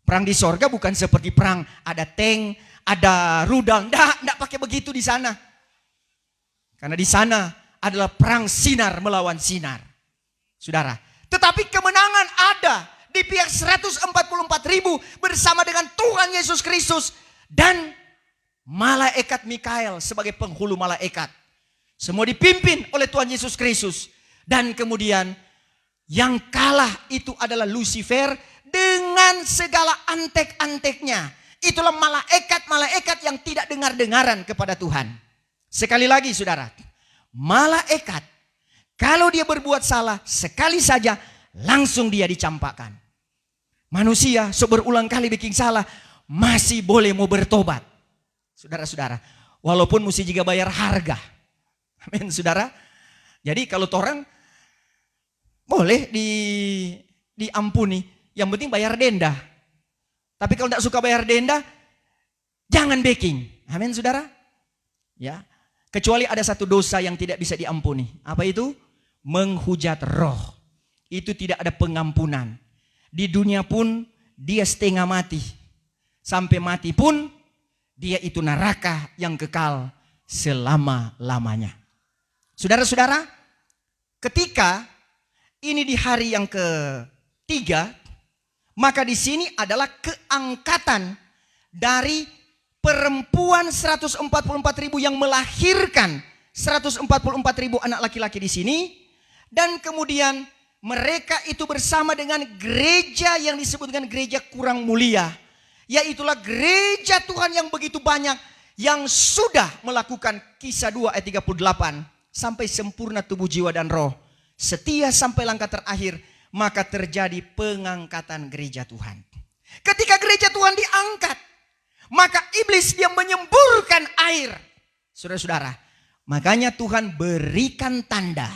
Perang di sorga bukan seperti perang ada tank, ada rudal. Tidak pakai begitu di sana. Karena di sana adalah perang sinar melawan sinar. Saudara. Tetapi kemenangan ada di pihak 144.000 bersama dengan Tuhan Yesus Kristus. Dan malaikat Mikael sebagai penghulu malaikat. Semua dipimpin oleh Tuhan Yesus Kristus. Dan kemudian yang kalah itu adalah Lucifer dengan segala antek-anteknya. Itulah malaikat-malaikat yang tidak dengar-dengaran kepada Tuhan. Sekali lagi saudara, malaikat kalau dia berbuat salah sekali saja langsung dia dicampakkan. Manusia berulang kali bikin salah masih boleh mau bertobat. Saudara-saudara, walaupun mesti juga bayar harga. Amin saudara. Jadi kalau orang boleh diampuni, yang penting bayar denda. Tapi kalau tidak suka bayar denda, jangan backing. Amin saudara. Ya, kecuali ada satu dosa yang tidak bisa diampuni. Apa itu? Menghujat roh. Itu tidak ada pengampunan. Di dunia pun dia setengah mati. Sampai mati pun dia itu neraka yang kekal selama-lamanya. Saudara-saudara, ketika ini di hari yang ketiga, maka di sini adalah keangkatan dari perempuan 144.000 yang melahirkan 144.000 anak laki-laki di sini. Dan kemudian mereka itu bersama dengan gereja yang disebut dengan gereja kurang mulia. Yaitulah gereja Tuhan yang begitu banyak yang sudah melakukan Kisah 2 ayat 38. Sampai sempurna tubuh, jiwa, dan roh. Setia sampai langkah terakhir. Maka terjadi pengangkatan gereja Tuhan. Ketika gereja Tuhan diangkat, maka iblis dia menyemburkan air. Saudara-saudara, makanya Tuhan berikan tanda,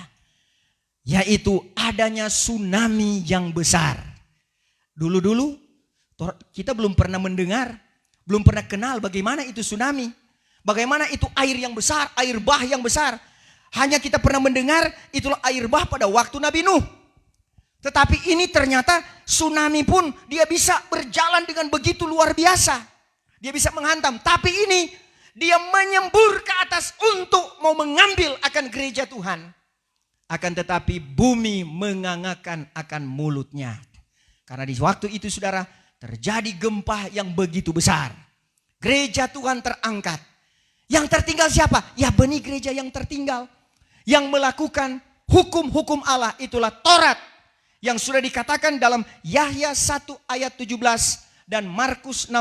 yaitu adanya tsunami yang besar. Dulu-dulu kita belum pernah mendengar, belum pernah kenal bagaimana itu tsunami. Bagaimana itu air yang besar, air bah yang besar. Hanya kita pernah mendengar itulah air bah pada waktu Nabi Nuh. Tetapi ini ternyata tsunami pun dia bisa berjalan dengan begitu luar biasa. Dia bisa menghantam. Tapi ini dia menyembur ke atas untuk mau mengambil akan gereja Tuhan. Akan tetapi bumi mengangakkan akan mulutnya. Karena di waktu itu saudara terjadi gempa yang begitu besar. Gereja Tuhan terangkat. Yang tertinggal siapa? Ya benih gereja yang tertinggal. Yang melakukan hukum-hukum Allah itulah Taurat. Yang sudah dikatakan dalam Yahya 1 ayat 17 dan Markus 16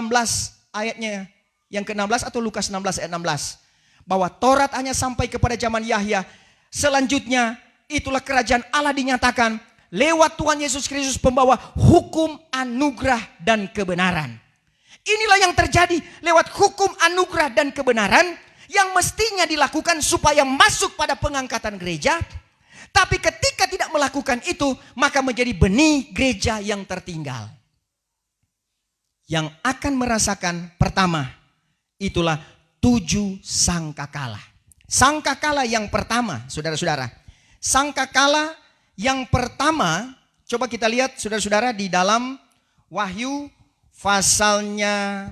ayatnya yang ke-16 atau Lukas 16 ayat 16. Bahwa Taurat hanya sampai kepada zaman Yahya. Selanjutnya itulah kerajaan Allah dinyatakan lewat Tuhan Yesus Kristus pembawa hukum, anugerah dan kebenaran. Inilah yang terjadi lewat hukum, anugerah dan kebenaran yang mestinya dilakukan supaya masuk pada pengangkatan gereja. Tapi ketika tidak melakukan itu, maka menjadi benih gereja yang tertinggal. Yang akan merasakan pertama, itulah 7 sangkakala. Sangkakala yang pertama, saudara-saudara. Sangkakala yang pertama, coba kita lihat saudara-saudara di dalam Wahyu pasalnya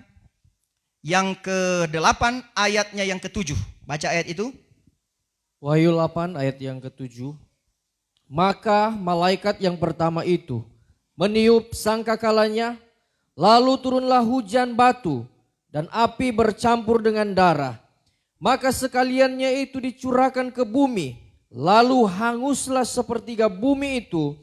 yang ke-8 ayatnya yang ke-7. Baca ayat itu. Wahyu 8 ayat yang ke-7. Maka malaikat yang pertama itu meniup sangkakalanya, lalu turunlah hujan batu dan api bercampur dengan darah. Maka sekaliannya itu dicurahkan ke bumi, lalu hanguslah sepertiga bumi itu,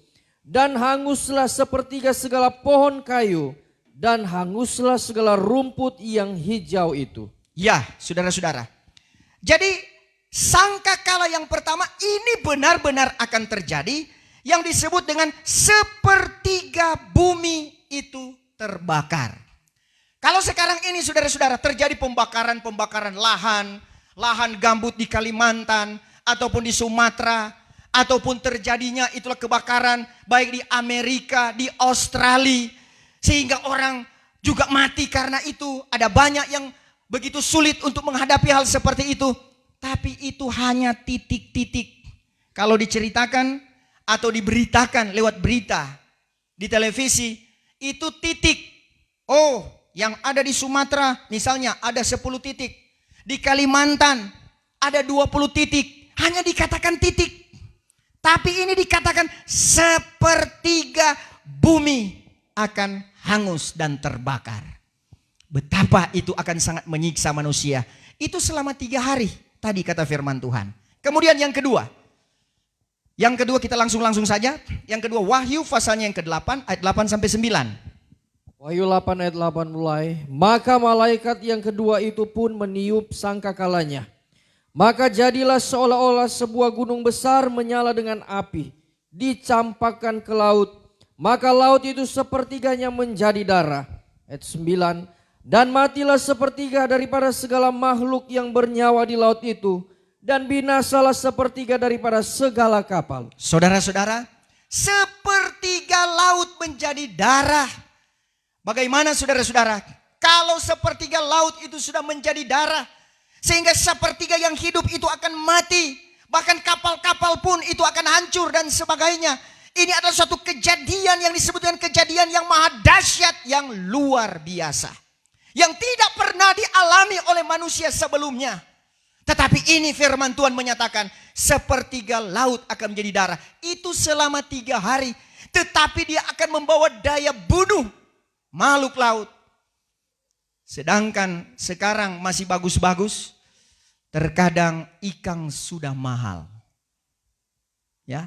dan hanguslah sepertiga segala pohon kayu, dan hanguslah segala rumput yang hijau itu. Ya, saudara-saudara. Jadi sangkakala yang pertama ini benar-benar akan terjadi, yang disebut dengan sepertiga bumi itu terbakar. Kalau sekarang ini saudara-saudara terjadi pembakaran lahan gambut di Kalimantan ataupun di Sumatera, ataupun terjadinya itulah kebakaran baik di Amerika, di Australia, sehingga orang juga mati karena itu. Ada banyak yang begitu sulit untuk menghadapi hal seperti itu. Tapi itu hanya titik-titik. Kalau diceritakan atau diberitakan lewat berita di televisi, itu titik. Oh, yang ada di Sumatera misalnya ada 10 titik. Di Kalimantan ada 20 titik. Hanya dikatakan titik. Tapi ini dikatakan sepertiga bumi akan hangus dan terbakar. Betapa itu akan sangat menyiksa manusia. Itu selama 3 hari. Tadi kata firman Tuhan. Kemudian yang kedua. Yang kedua kita langsung saja. Yang kedua Wahyu pasalnya yang ke-8 ayat 8 sampai 9. Wahyu 8 ayat 8 mulai. Maka malaikat yang kedua itu pun meniup sangkakalanya. Maka jadilah seolah-olah sebuah gunung besar menyala dengan api. Dicampakkan ke laut. Maka laut itu sepertiganya menjadi darah. Ayat 9. Dan matilah sepertiga daripada segala makhluk yang bernyawa di laut itu. Dan binasalah sepertiga daripada segala kapal. Saudara-saudara, sepertiga laut menjadi darah. Bagaimana saudara-saudara? Kalau sepertiga laut itu sudah menjadi darah, sehingga sepertiga yang hidup itu akan mati. Bahkan kapal-kapal pun itu akan hancur dan sebagainya. Ini adalah suatu kejadian yang disebutkan kejadian yang maha dahsyat, yang luar biasa. Yang tidak pernah dialami oleh manusia sebelumnya. Tetapi ini firman Tuhan menyatakan sepertiga laut akan menjadi darah. Itu selama 3 hari. Tetapi dia akan membawa daya bunuh makhluk laut. Sedangkan sekarang masih bagus-bagus. Terkadang ikan sudah mahal. Ya,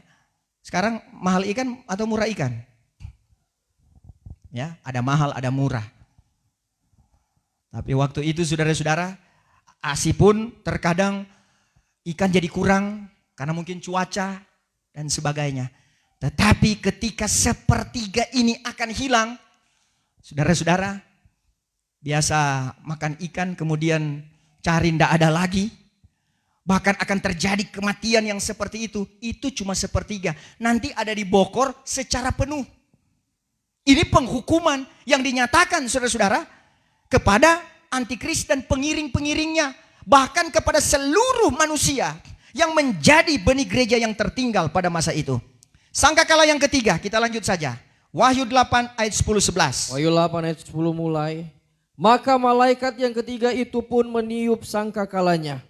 sekarang mahal ikan atau murah ikan? Ya, ada mahal, ada murah. Tapi waktu itu saudara-saudara, ASI pun terkadang ikan jadi kurang karena mungkin cuaca dan sebagainya. Tetapi ketika sepertiga ini akan hilang, saudara-saudara, biasa makan ikan kemudian cari ndak ada lagi. Bahkan akan terjadi kematian yang seperti itu cuma sepertiga. Nanti ada dibokor secara penuh. Ini penghukuman yang dinyatakan saudara-saudara kepada antikris dan pengiring-pengiringnya. Bahkan kepada seluruh manusia yang menjadi benih gereja yang tertinggal pada masa itu. Sangkakala yang ketiga, kita lanjut saja. Wahyu 8 ayat 10-11. Wahyu 8 ayat 10 mulai. Maka malaikat yang ketiga itu pun meniup sangkakalanya.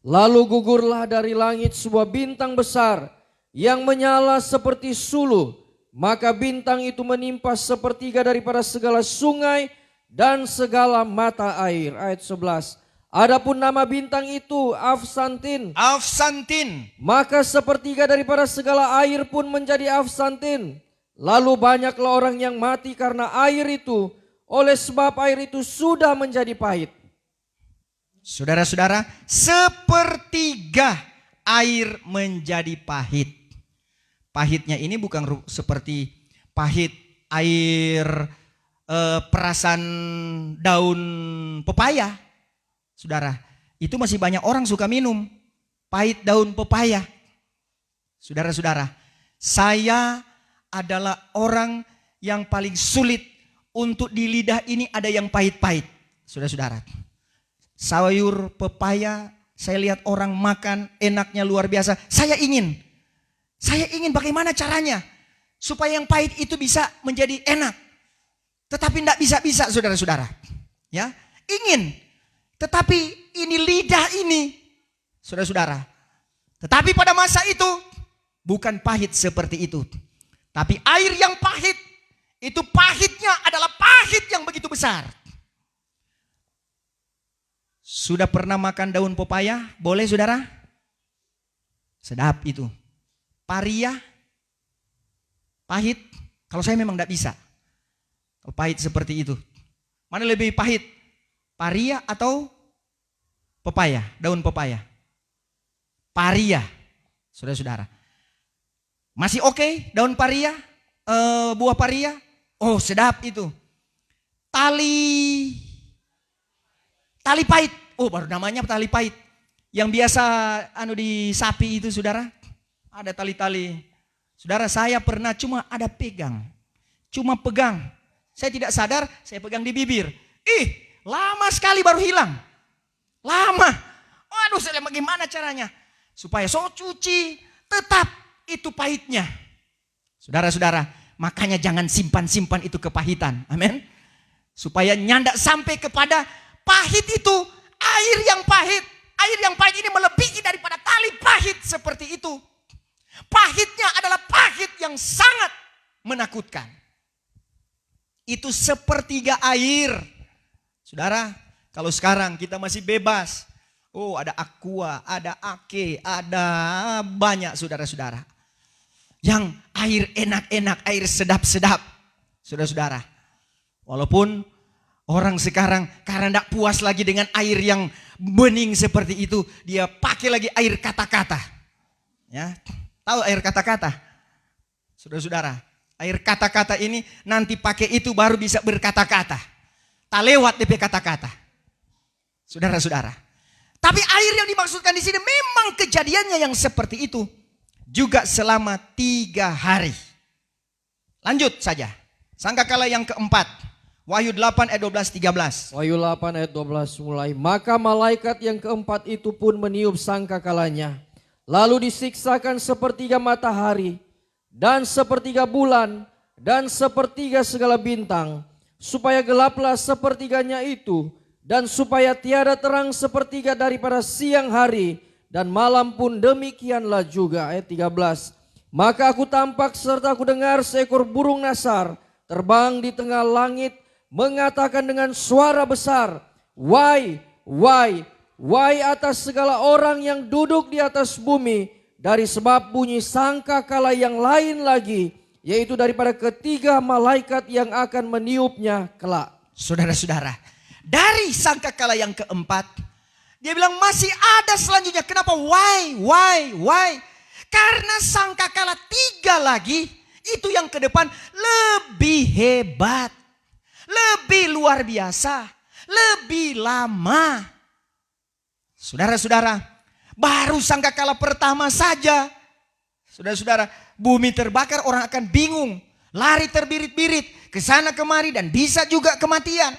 Lalu gugurlah dari langit sebuah bintang besar yang menyala seperti suluh. Maka bintang itu menimpa sepertiga daripada segala sungai dan segala mata air. Ayat 11. Adapun nama bintang itu Afsantin. Afsantin. Maka sepertiga daripada segala air pun menjadi Afsantin. Lalu banyaklah orang yang mati karena air itu. Oleh sebab air itu sudah menjadi pahit. Saudara-saudara, sepertiga air menjadi pahit. Pahitnya ini bukan seperti pahit air perasan daun pepaya. Saudara, itu masih banyak orang suka minum pahit daun pepaya. Saudara-saudara, saya adalah orang yang paling sulit untuk di lidah ini ada yang pahit-pahit. Saudara-saudara, sayur pepaya, saya lihat orang makan enaknya luar biasa. Saya ingin bagaimana caranya supaya yang pahit itu bisa menjadi enak. Tetapi tidak bisa-bisa saudara-saudara. Ya, ingin. Tetapi ini lidah ini, saudara-saudara. Tetapi pada masa itu bukan pahit seperti itu. Tapi air yang pahit, itu pahitnya adalah pahit yang begitu besar. Sudah pernah makan daun pepaya? Boleh saudara? Sedap itu. Paria? Pahit? Kalau saya memang tidak bisa. Kalau pahit seperti itu. Mana lebih pahit? Paria atau pepaya? Daun pepaya? Paria. Saudara-saudara. Masih oke daun paria? Buah paria? Oh sedap itu. Tali pahit. Oh baru namanya tali pahit. Yang biasa di sapi itu saudara. Ada tali-tali. Saudara saya pernah cuma ada pegang. Cuma pegang. Saya tidak sadar saya pegang di bibir. Lama sekali baru hilang. Lama. Waduh saya bagaimana caranya. Supaya so cuci tetap itu pahitnya. Saudara-saudara. Makanya jangan simpan-simpan itu kepahitan. Amin. Supaya nyandak sampai kepada pahit itu, air yang pahit. Air yang pahit ini melebihi daripada tali pahit seperti itu. Pahitnya adalah pahit yang sangat menakutkan. Itu sepertiga air. Saudara, kalau sekarang kita masih bebas. Oh ada aqua, ada ake, ada banyak saudara-saudara. Yang air enak-enak, air sedap-sedap. Saudara-saudara. Walaupun orang sekarang karena tidak puas lagi dengan air yang bening seperti itu. Dia pakai lagi air kata-kata. Ya, tahu air kata-kata? Saudara-saudara, air kata-kata ini nanti pakai itu baru bisa berkata-kata. Tak lewat DP kata-kata. Saudara-saudara. Tapi air yang dimaksudkan di sini memang kejadiannya yang seperti itu. Juga selama 3 hari. Lanjut saja. Sangkakala yang keempat. Wahyu 8 ayat 12-13. Wahyu 8 ayat 12 mulai. Maka malaikat yang keempat itu pun meniup sangkakalanya. Lalu disiksakan sepertiga matahari. Dan sepertiga bulan. Dan sepertiga segala bintang. Supaya gelaplah sepertiganya itu. Dan supaya tiada terang sepertiga daripada siang hari. Dan malam pun demikianlah juga. Ayat 13. Maka aku tampak serta aku dengar seekor burung nasar terbang di tengah langit mengatakan dengan suara besar, Wai, wai, wai atas segala orang yang duduk di atas bumi, dari sebab bunyi sangkakala yang lain lagi, yaitu daripada ketiga malaikat yang akan meniupnya kelak. Saudara-saudara, dari sangkakala yang keempat, dia bilang masih ada selanjutnya. Kenapa? Why? Karena sangkakala 3 lagi, itu yang ke depan lebih hebat. Lebih luar biasa. lebih lama. Saudara-saudara, baru sangkakala pertama saja. Saudara-saudara, bumi terbakar, orang akan bingung. Lari terbirit-birit ke sana kemari dan bisa juga kematian.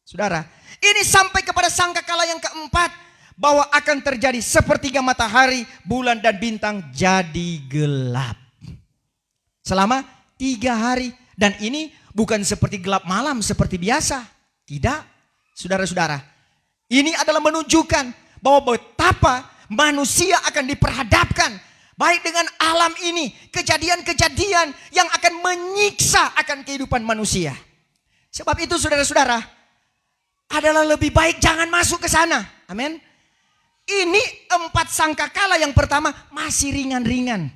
Saudara, ini sampai kepada sangkakala yang keempat, bahwa akan terjadi sepertiga matahari, bulan dan bintang jadi gelap. Selama 3 hari. Dan ini bukan seperti gelap malam seperti biasa. Tidak, saudara-saudara. Ini adalah menunjukkan bahwa betapa manusia akan diperhadapkan baik dengan alam ini, kejadian-kejadian yang akan menyiksa akan kehidupan manusia. Sebab itu saudara-saudara, adalah lebih baik jangan masuk ke sana. Amin. Ini 4 sangkakala yang pertama masih ringan-ringan.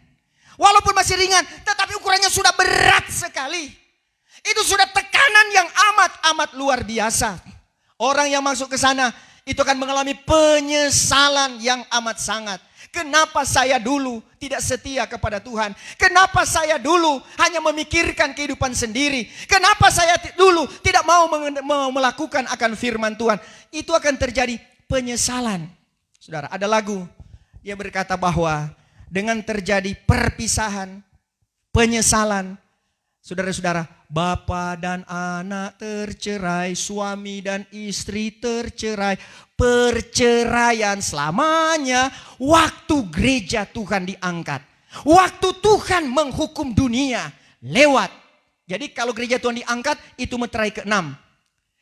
Walaupun masih ringan, tetapi ukurannya sudah berat sekali. Itu sudah tekanan yang amat luar biasa. Orang yang masuk ke sana itu akan mengalami penyesalan yang amat sangat. Kenapa saya dulu tidak setia kepada Tuhan? Kenapa saya dulu hanya memikirkan kehidupan sendiri? Kenapa saya dulu tidak mau melakukan akan firman Tuhan? Itu akan terjadi penyesalan. Saudara, ada lagu yang berkata bahwa dengan terjadi perpisahan, penyesalan, saudara-saudara, bapa dan anak tercerai, suami dan istri tercerai, perceraian selamanya. Waktu gereja Tuhan diangkat, waktu Tuhan menghukum dunia lewat. Jadi kalau gereja Tuhan diangkat, itu meterai ke-6.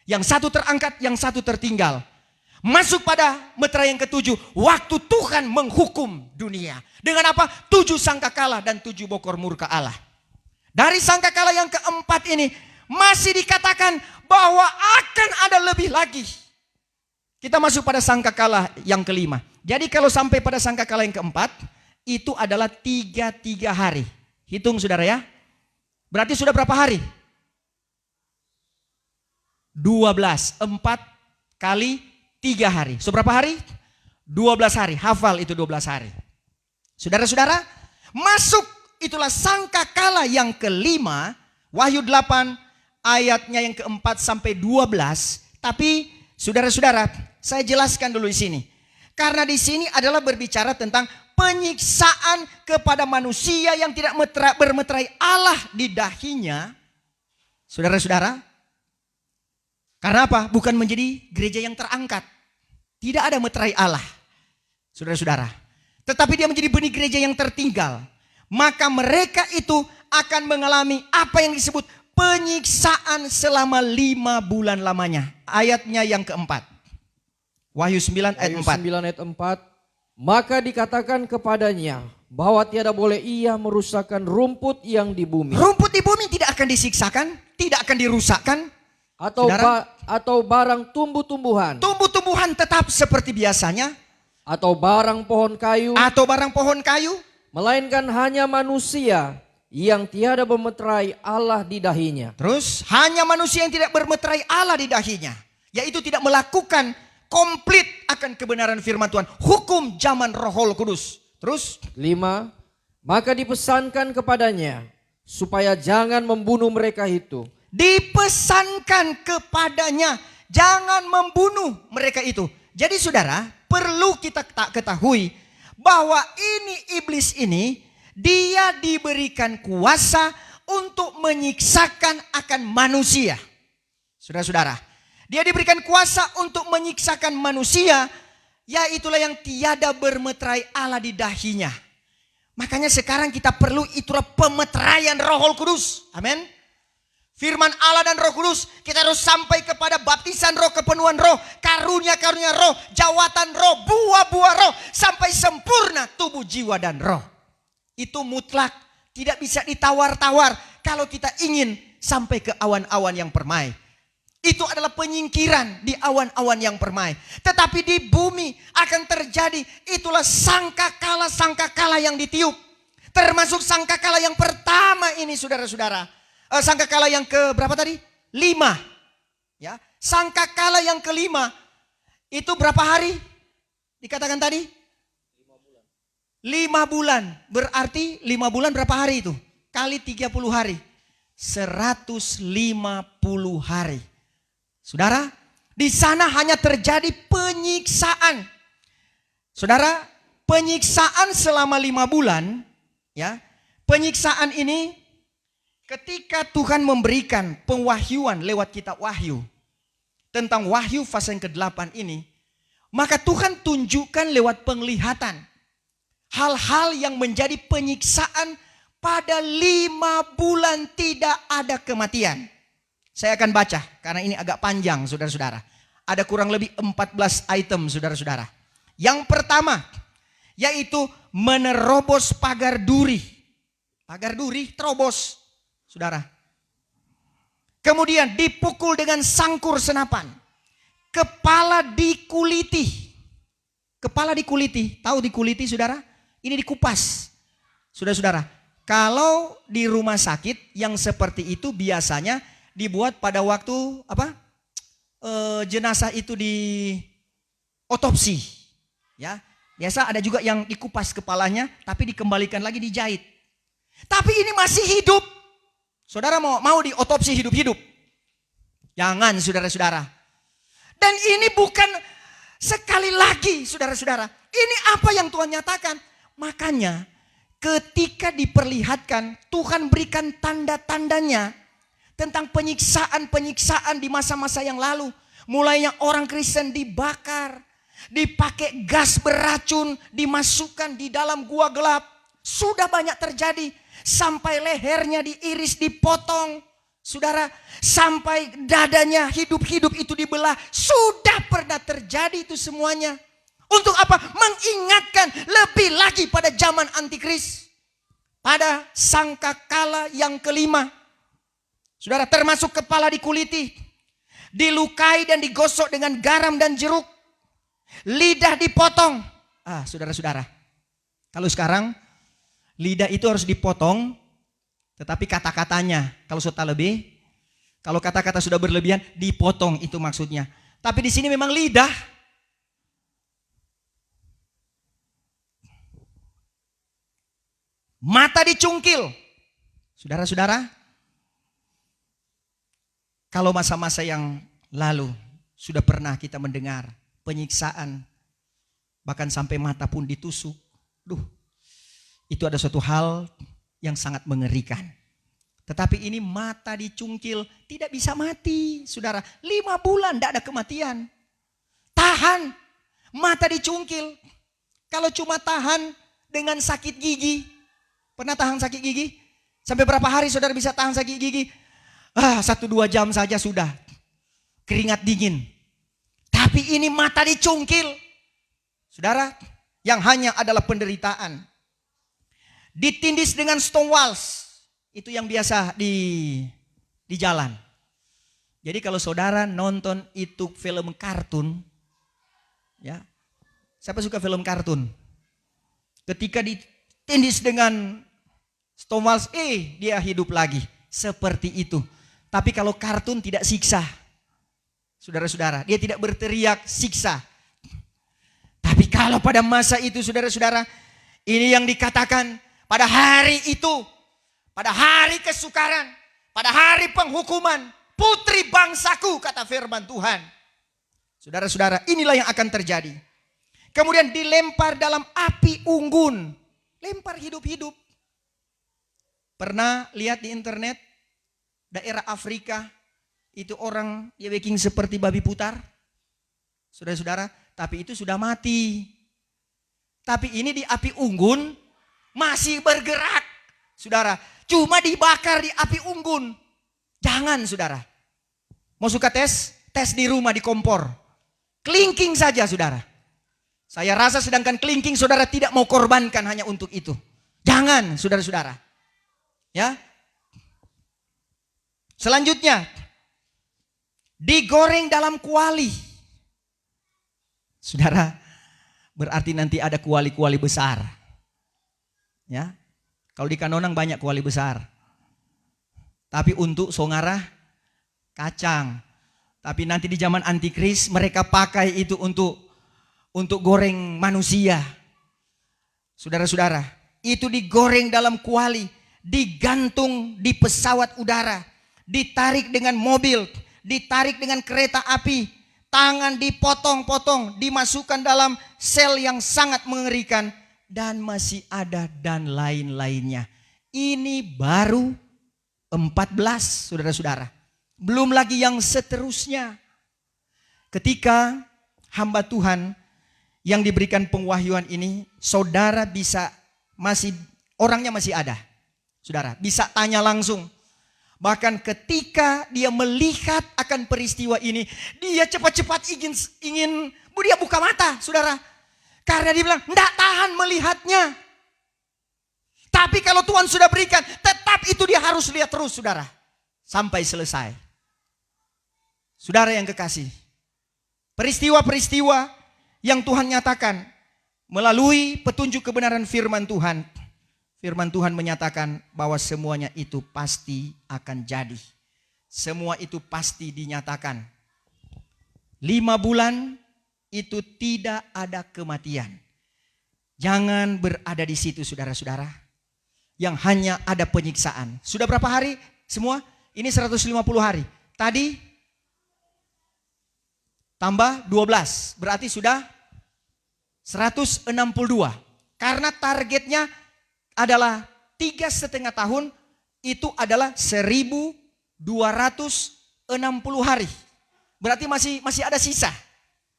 Yang satu terangkat, yang satu tertinggal. Masuk pada meterai yang ke-7, waktu Tuhan menghukum dunia. Dengan apa? 7 sangkakala dan 7 bokor murka Allah. Dari sangkakala yang keempat ini masih dikatakan bahwa akan ada lebih lagi. Kita masuk pada sangkakala yang kelima. Jadi kalau sampai pada sangkakala yang keempat, itu adalah 3 hari. Hitung saudara ya. Berarti sudah berapa hari? 12. 4 kali 3 hari. So berapa hari? 12 hari. Hafal itu 12 hari. Saudara-saudara, masuk itulah sangkakala yang kelima. Wahyu 8 ayatnya yang keempat sampai 12. Tapi saudara-saudara, saya jelaskan dulu di sini. Karena di sini adalah berbicara tentang penyiksaan kepada manusia yang tidak bermeterai Allah di dahinya. Saudara-saudara, karena apa? Bukan menjadi gereja yang terangkat. Tidak ada meterai Allah. Saudara-saudara. Tetapi dia menjadi benih gereja yang tertinggal. Maka mereka itu akan mengalami apa yang disebut penyiksaan selama 5 bulan lamanya. Ayatnya yang keempat. Wahyu 9 ayat 4. Wahyu 9 ayat 4. Maka dikatakan kepadanya bahwa tiada boleh ia merusakkan rumput yang di bumi. Rumput di bumi tidak akan disiksakan, tidak akan dirusakkan. Atau barang tumbuh-tumbuhan. Tumbuh-tumbuhan tetap seperti biasanya. Atau barang pohon kayu. Atau barang pohon kayu. Melainkan hanya manusia yang tiada bermeterai Allah di dahinya. Terus hanya manusia yang tidak bermeterai Allah di dahinya. Yaitu tidak melakukan komplit akan kebenaran firman Tuhan. Hukum zaman Roh Kudus. Terus 5. Maka dipesankan kepadanya supaya jangan membunuh mereka itu. Dipesankan kepadanya jangan membunuh mereka itu. Jadi saudara, perlu kita ketahui bahwa ini iblis ini dia diberikan kuasa untuk menyiksakan akan manusia. Saudara-saudara, dia diberikan kuasa untuk menyiksakan manusia, yaitulah yang tiada bermeterai Allah di dahinya. Makanya sekarang kita perlu itulah pemeteraian Roh Kudus. Amin. Firman Allah dan Roh Kudus, kita harus sampai kepada baptisan roh, kepenuhan roh, karunia-karunia roh, jawatan roh, buah-buah roh, sampai sempurna tubuh, jiwa dan roh. Itu mutlak, tidak bisa ditawar-tawar kalau kita ingin sampai ke awan-awan yang permai. Itu adalah penyingkiran di awan-awan yang permai. Tetapi di bumi akan terjadi itulah sangkakala yang ditiup. Termasuk sangkakala yang pertama ini saudara-saudara. Sangkakala yang ke berapa tadi? 5. Ya, sangkakala yang kelima itu berapa hari? Dikatakan tadi? 5 bulan. Berarti 5 bulan berapa hari itu? Kali 30 hari. 150 hari. Saudara, Di sana hanya terjadi penyiksaan. Saudara, penyiksaan selama 5 bulan, ya. Penyiksaan ini ketika Tuhan memberikan pewahyuan lewat kitab Wahyu tentang Wahyu fase yang ke-8 ini, maka Tuhan tunjukkan lewat penglihatan hal-hal yang menjadi penyiksaan pada 5 bulan tidak ada kematian. Saya akan baca karena ini agak panjang, saudara-saudara. Ada kurang lebih 14 item, saudara-saudara. Yang pertama, yaitu menerobos pagar duri. Pagar duri terobos, saudara. Kemudian dipukul dengan sangkur senapan. Kepala dikuliti. Kepala dikuliti. Tahu dikuliti, saudara? Ini dikupas. Saudara-saudara, kalau di rumah sakit yang seperti itu biasanya dibuat pada waktu jenazah itu di otopsi, ya. Biasa ada juga yang dikupas kepalanya tapi dikembalikan lagi dijahit. Tapi ini masih hidup. Saudara mau di otopsi hidup-hidup? Jangan, saudara-saudara. Dan ini bukan sekali lagi, saudara-saudara. Ini apa yang Tuhan nyatakan. Makanya ketika diperlihatkan, Tuhan berikan tanda-tandanya tentang penyiksaan-penyiksaan di masa-masa yang lalu. Mulainya orang Kristen dibakar, dipakai gas beracun, dimasukkan di dalam gua gelap. Sudah banyak terjadi. Sampai lehernya diiris, dipotong. Saudara, sampai dadanya hidup-hidup itu dibelah. Sudah pernah terjadi itu semuanya. Untuk apa? Mengingatkan lebih lagi pada zaman antikris. Pada sangkakala yang kelima. Saudara, termasuk kepala dikuliti, dilukai dan digosok dengan garam dan jeruk, lidah dipotong. Saudara-saudara, kalau sekarang lidah itu harus dipotong, tetapi kata-katanya kalau sudah lebih, kalau kata-kata sudah berlebihan dipotong, itu maksudnya. Tapi di sini memang lidah. Mata dicungkil. Saudara-saudara, kalau masa-masa yang lalu sudah pernah kita mendengar penyiksaan, bahkan sampai mata pun ditusuk. Itu ada suatu hal yang sangat mengerikan. Tetapi ini mata dicungkil, tidak bisa mati, saudara. 5 bulan tidak ada kematian. Tahan, mata dicungkil. Kalau cuma tahan dengan sakit gigi, pernah tahan sakit gigi? Sampai berapa hari saudara bisa tahan sakit gigi? 1-2 jam saja sudah keringat dingin. Tapi ini mata dicungkil, saudara, yang hanya adalah penderitaan. Ditindis dengan stone walls, itu yang biasa di jalan. Jadi kalau saudara nonton itu film kartun, ya, siapa suka film kartun? Ketika ditindis dengan stone walls, dia hidup lagi. Seperti itu. Tapi kalau kartun tidak siksa, saudara-saudara, dia tidak berteriak siksa. Tapi kalau pada masa itu, saudara-saudara, ini yang dikatakan pada hari itu, pada hari kesukaran, pada hari penghukuman, putri bangsaku, kata firman Tuhan. Saudara-saudara, inilah yang akan terjadi. Kemudian dilempar dalam api unggun, lempar hidup-hidup. Pernah lihat di internet? Daerah Afrika itu orang dia bikin seperti babi putar. Saudara-saudara, tapi itu sudah mati. Tapi ini di api unggun masih bergerak. Saudara, cuma dibakar di api unggun. Jangan, saudara. Mau suka tes? Tes di rumah di kompor. Kelingking saja, saudara. Saya rasa sedangkan kelingking saudara tidak mau korbankan hanya untuk itu. Jangan, saudara-saudara. Ya. Selanjutnya, digoreng dalam kuali. Saudara, berarti nanti ada kuali-kuali besar. Ya. Kalau di Kanonang banyak kuali besar. Tapi untuk Songarah kacang. Tapi nanti di zaman antikris mereka pakai itu untuk goreng manusia. Saudara-saudara, itu digoreng dalam kuali, digantung di pesawat udara, ditarik dengan mobil, ditarik dengan kereta api, tangan dipotong-potong, dimasukkan dalam sel yang sangat mengerikan, dan masih ada dan lain-lainnya. Ini baru 14, saudara-saudara. Belum lagi yang seterusnya. Ketika hamba Tuhan yang diberikan pengwahyuan ini, saudara bisa orangnya masih ada. Saudara bisa tanya langsung. Bahkan ketika dia melihat akan peristiwa ini, dia cepat-cepat ingin dia buka mata, saudara. Karena dia bilang, enggak tahan melihatnya. Tapi kalau Tuhan sudah berikan, tetap itu dia harus lihat terus, saudara. Sampai selesai. Saudara yang kekasih, peristiwa-peristiwa yang Tuhan nyatakan melalui petunjuk kebenaran firman Tuhan. Firman Tuhan menyatakan bahwa semuanya itu pasti akan jadi. Semua itu pasti dinyatakan. 5 bulan itu tidak ada kematian. Jangan berada di situ, saudara-saudara. Yang hanya ada penyiksaan. Sudah berapa hari semua? Ini 150 hari. Tadi tambah 12. Berarti sudah 162. Karena targetnya adalah 3,5 tahun, itu adalah 1.260 hari. Berarti masih ada sisa,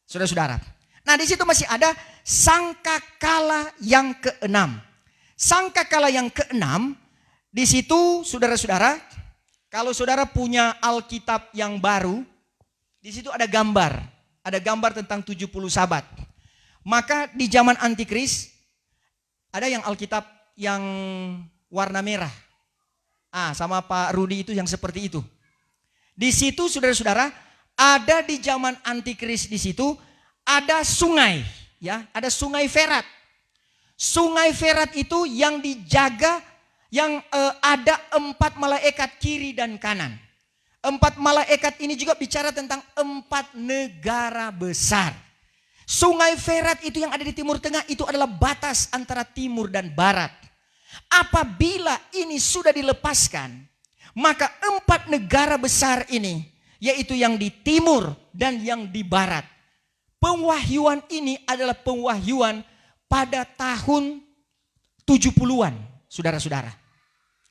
saudara-saudara. Nah, di situ masih ada sangkakala yang ke-6. Sangkakala yang ke-6, di situ saudara-saudara, kalau saudara punya Alkitab yang baru, di situ ada gambar tentang 70 sabat. Maka di zaman Antikris ada yang Alkitab yang warna merah. Sama Pak Rudi itu yang seperti itu. Di situ saudara-saudara, ada di zaman Antikris di situ ada sungai, ya, ada sungai Ferat. Sungai Ferat itu yang dijaga, yang ada 4 malaikat kiri dan kanan. 4 malaikat ini juga bicara tentang 4 negara besar. Sungai Ferat itu yang ada di Timur Tengah itu adalah batas antara timur dan barat. Apabila ini sudah dilepaskan, maka 4 negara besar ini, yaitu yang di timur dan yang di barat. Pengwahyuan ini adalah pengwahyuan pada tahun 70-an, saudara-saudara.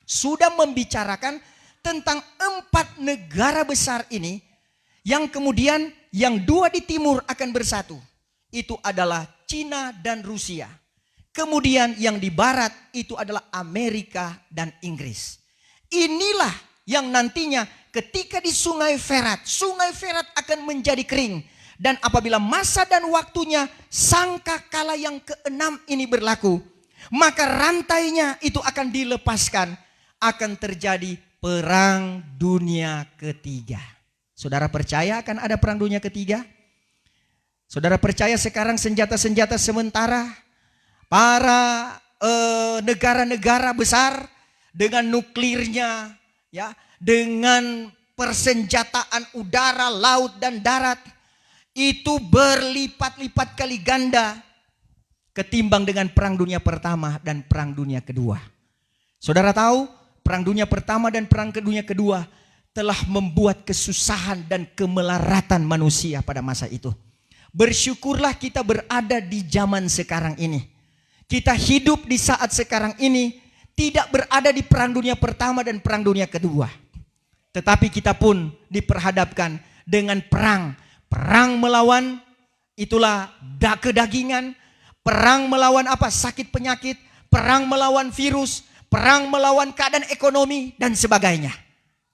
Sudah membicarakan tentang 4 negara besar ini, yang kemudian yang 2 di timur akan bersatu. Itu adalah Cina dan Rusia. Kemudian yang di barat itu adalah Amerika dan Inggris. Inilah yang nantinya ketika di Sungai Ferat akan menjadi kering. Dan apabila masa dan waktunya sangkakala yang ke-6 ini berlaku, maka rantainya itu akan dilepaskan. Akan terjadi perang dunia ketiga. Saudara percaya akan ada perang dunia ketiga? Saudara percaya sekarang senjata-senjata sementara para negara-negara besar dengan nuklirnya, ya, dengan persenjataan udara, laut dan darat itu berlipat-lipat kali ganda ketimbang dengan perang dunia pertama dan perang dunia kedua. Saudara tahu, perang dunia pertama dan perang dunia kedua telah membuat kesusahan dan kemelaratan manusia pada masa itu. Bersyukurlah kita berada di zaman sekarang ini. Kita hidup di saat sekarang ini tidak berada di perang dunia pertama dan perang dunia kedua. Tetapi kita pun diperhadapkan dengan perang. Perang melawan itulah kedagingan. Perang melawan apa? Sakit penyakit. Perang melawan virus. Perang melawan keadaan ekonomi dan sebagainya.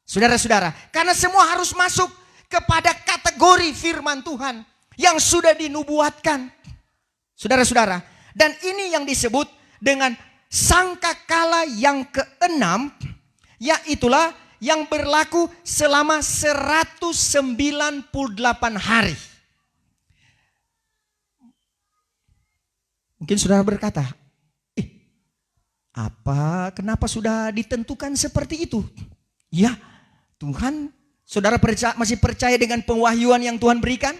Saudara-saudara, karena semua harus masuk kepada kategori firman Tuhan yang sudah dinubuatkan. Saudara-saudara, dan ini yang disebut dengan sangkakala yang ke-6, yaitulah yang berlaku selama 198 hari. Mungkin saudara berkata, kenapa sudah ditentukan seperti itu? Ya, Tuhan, saudara masih percaya dengan pengwahyuan yang Tuhan berikan?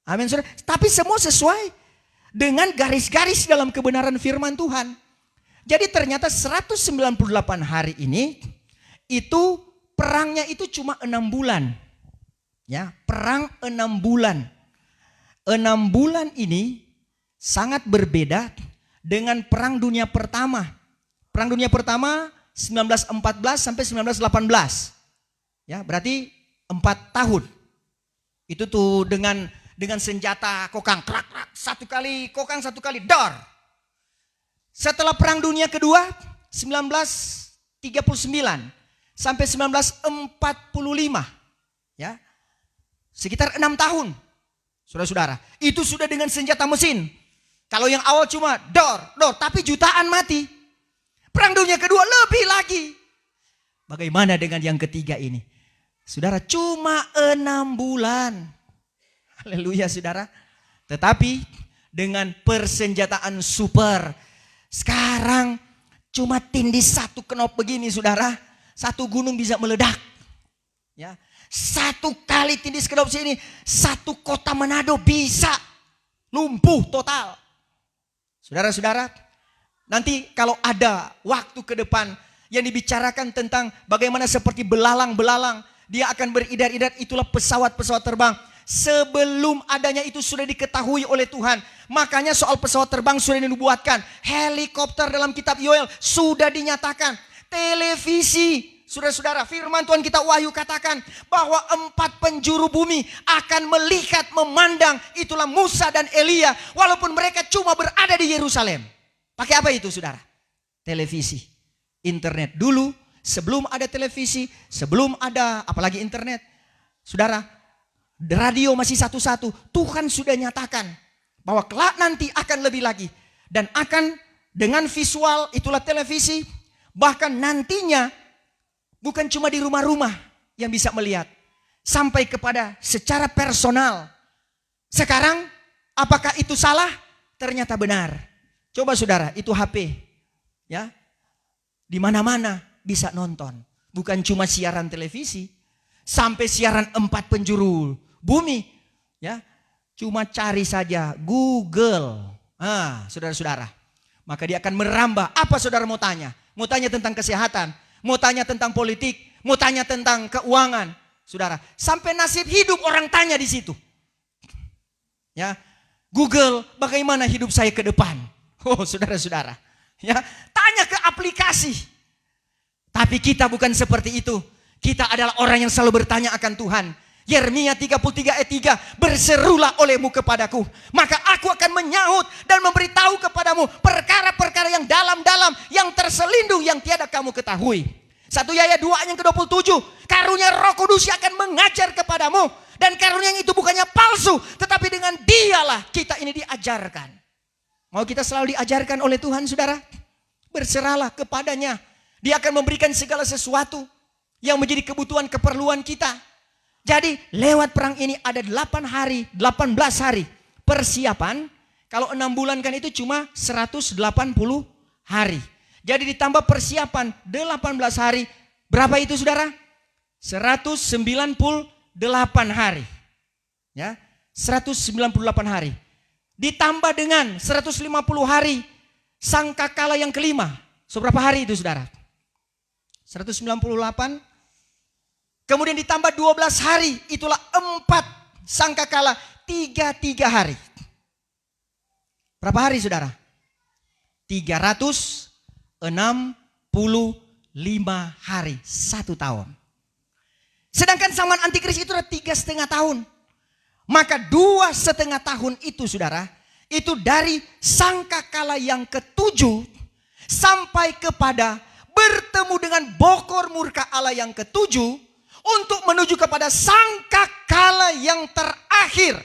Amin, saudara. Tapi semua sesuai dengan garis-garis dalam kebenaran firman Tuhan. Jadi ternyata 198 hari ini itu perangnya itu cuma 6 bulan. Ya, perang 6 bulan. 6 bulan ini sangat berbeda dengan Perang Dunia Pertama. Perang Dunia Pertama 1914 sampai 1918. Ya, berarti 4 tahun. Itu tuh dengan senjata kokang, krak, krak, satu kali kokang, satu kali dor. Setelah Perang Dunia Kedua 1939 sampai 1945, ya, sekitar 6 tahun, saudara-saudara. Itu sudah dengan senjata mesin. Kalau yang awal cuma dor, tapi jutaan mati. Perang Dunia Kedua lebih lagi. Bagaimana dengan yang ketiga ini? Saudara, cuma 6 bulan. Haleluya, saudara. Tetapi dengan persenjataan super. Sekarang cuma tindis satu knop begini, saudara. Satu gunung bisa meledak. Ya, satu kali tindis knop sini, satu kota Manado bisa lumpuh total. Saudara-saudara, nanti kalau ada waktu ke depan yang dibicarakan tentang bagaimana seperti belalang-belalang, dia akan beridar-idar, itulah pesawat-pesawat terbang. Sebelum adanya itu sudah diketahui oleh Tuhan. Makanya soal pesawat terbang sudah dinubuatkan. Helikopter dalam kitab Yoel sudah dinyatakan. Televisi, saudara-saudara, firman Tuhan kita Wahyu katakan bahwa 4 penjuru bumi akan melihat, memandang. Itulah Musa dan Elia, walaupun mereka cuma berada di Yerusalem. Pakai apa itu, saudara? Televisi, internet. Dulu sebelum ada televisi, sebelum ada apalagi internet, saudara, radio masih satu-satu. Tuhan sudah nyatakan bahwa kelak nanti akan lebih lagi. Dan akan dengan visual, itulah televisi. Bahkan nantinya bukan cuma di rumah-rumah yang bisa melihat. Sampai kepada secara personal. Sekarang apakah itu salah? Ternyata benar. Coba saudara, itu HP. Ya, di mana-mana bisa nonton. Bukan cuma siaran televisi. Sampai siaran 4 penjuru bumi. Ya, cuma cari saja Google. Saudara-saudara. Maka dia akan merambah. Apa saudara mau tanya? Mau tanya tentang kesehatan. Mau tanya tentang politik. Mau tanya tentang keuangan. Saudara, sampai nasib hidup orang tanya di situ. Ya, Google, bagaimana hidup saya ke depan? Oh, saudara-saudara. Ya, tanya ke aplikasi. Tapi kita bukan seperti itu. Kita adalah orang yang selalu bertanya akan Tuhan. Yeremia 33 ayat 3, berserulah olehmu kepadaku, maka aku akan menyaut dan memberitahu kepadamu perkara-perkara yang dalam-dalam, yang terselindung, yang tiada kamu ketahui. 1 Yahya 2 ayat yang ke-27, karunia Roh Kudus akan mengajar kepadamu, dan karunia yang itu bukannya palsu, tetapi dengan dialah kita ini diajarkan. Mau kita selalu diajarkan oleh Tuhan, saudara? Berserahlah kepadanya. Dia akan memberikan segala sesuatu yang menjadi kebutuhan keperluan kita. Jadi lewat perang ini ada 18 hari persiapan. Kalau 6 bulan kan itu cuma 180 hari. Jadi ditambah persiapan 18 hari. Berapa itu, saudara? 198 hari. Ya, 198 hari. Ditambah dengan 150 hari sangkakala yang kelima. Seberapa hari itu, saudara? 198. Kemudian ditambah 12 hari. Itulah 4 sangkakala 33 hari. Berapa hari, saudara? 365 hari. 1 tahun. Sedangkan zaman antikris itu adalah 3,5 tahun. Maka 2,5 tahun itu, saudara, itu dari sangkakala yang ke-7 sampai kepada bertemu dengan bokor murka Allah yang ke-7 untuk menuju kepada sangkakala yang terakhir.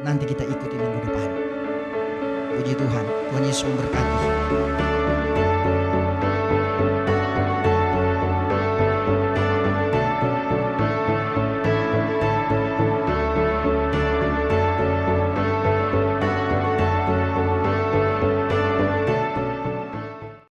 Nanti kita ikuti minggu depan. Puji Tuhan, Tuhan Yesus memberkati.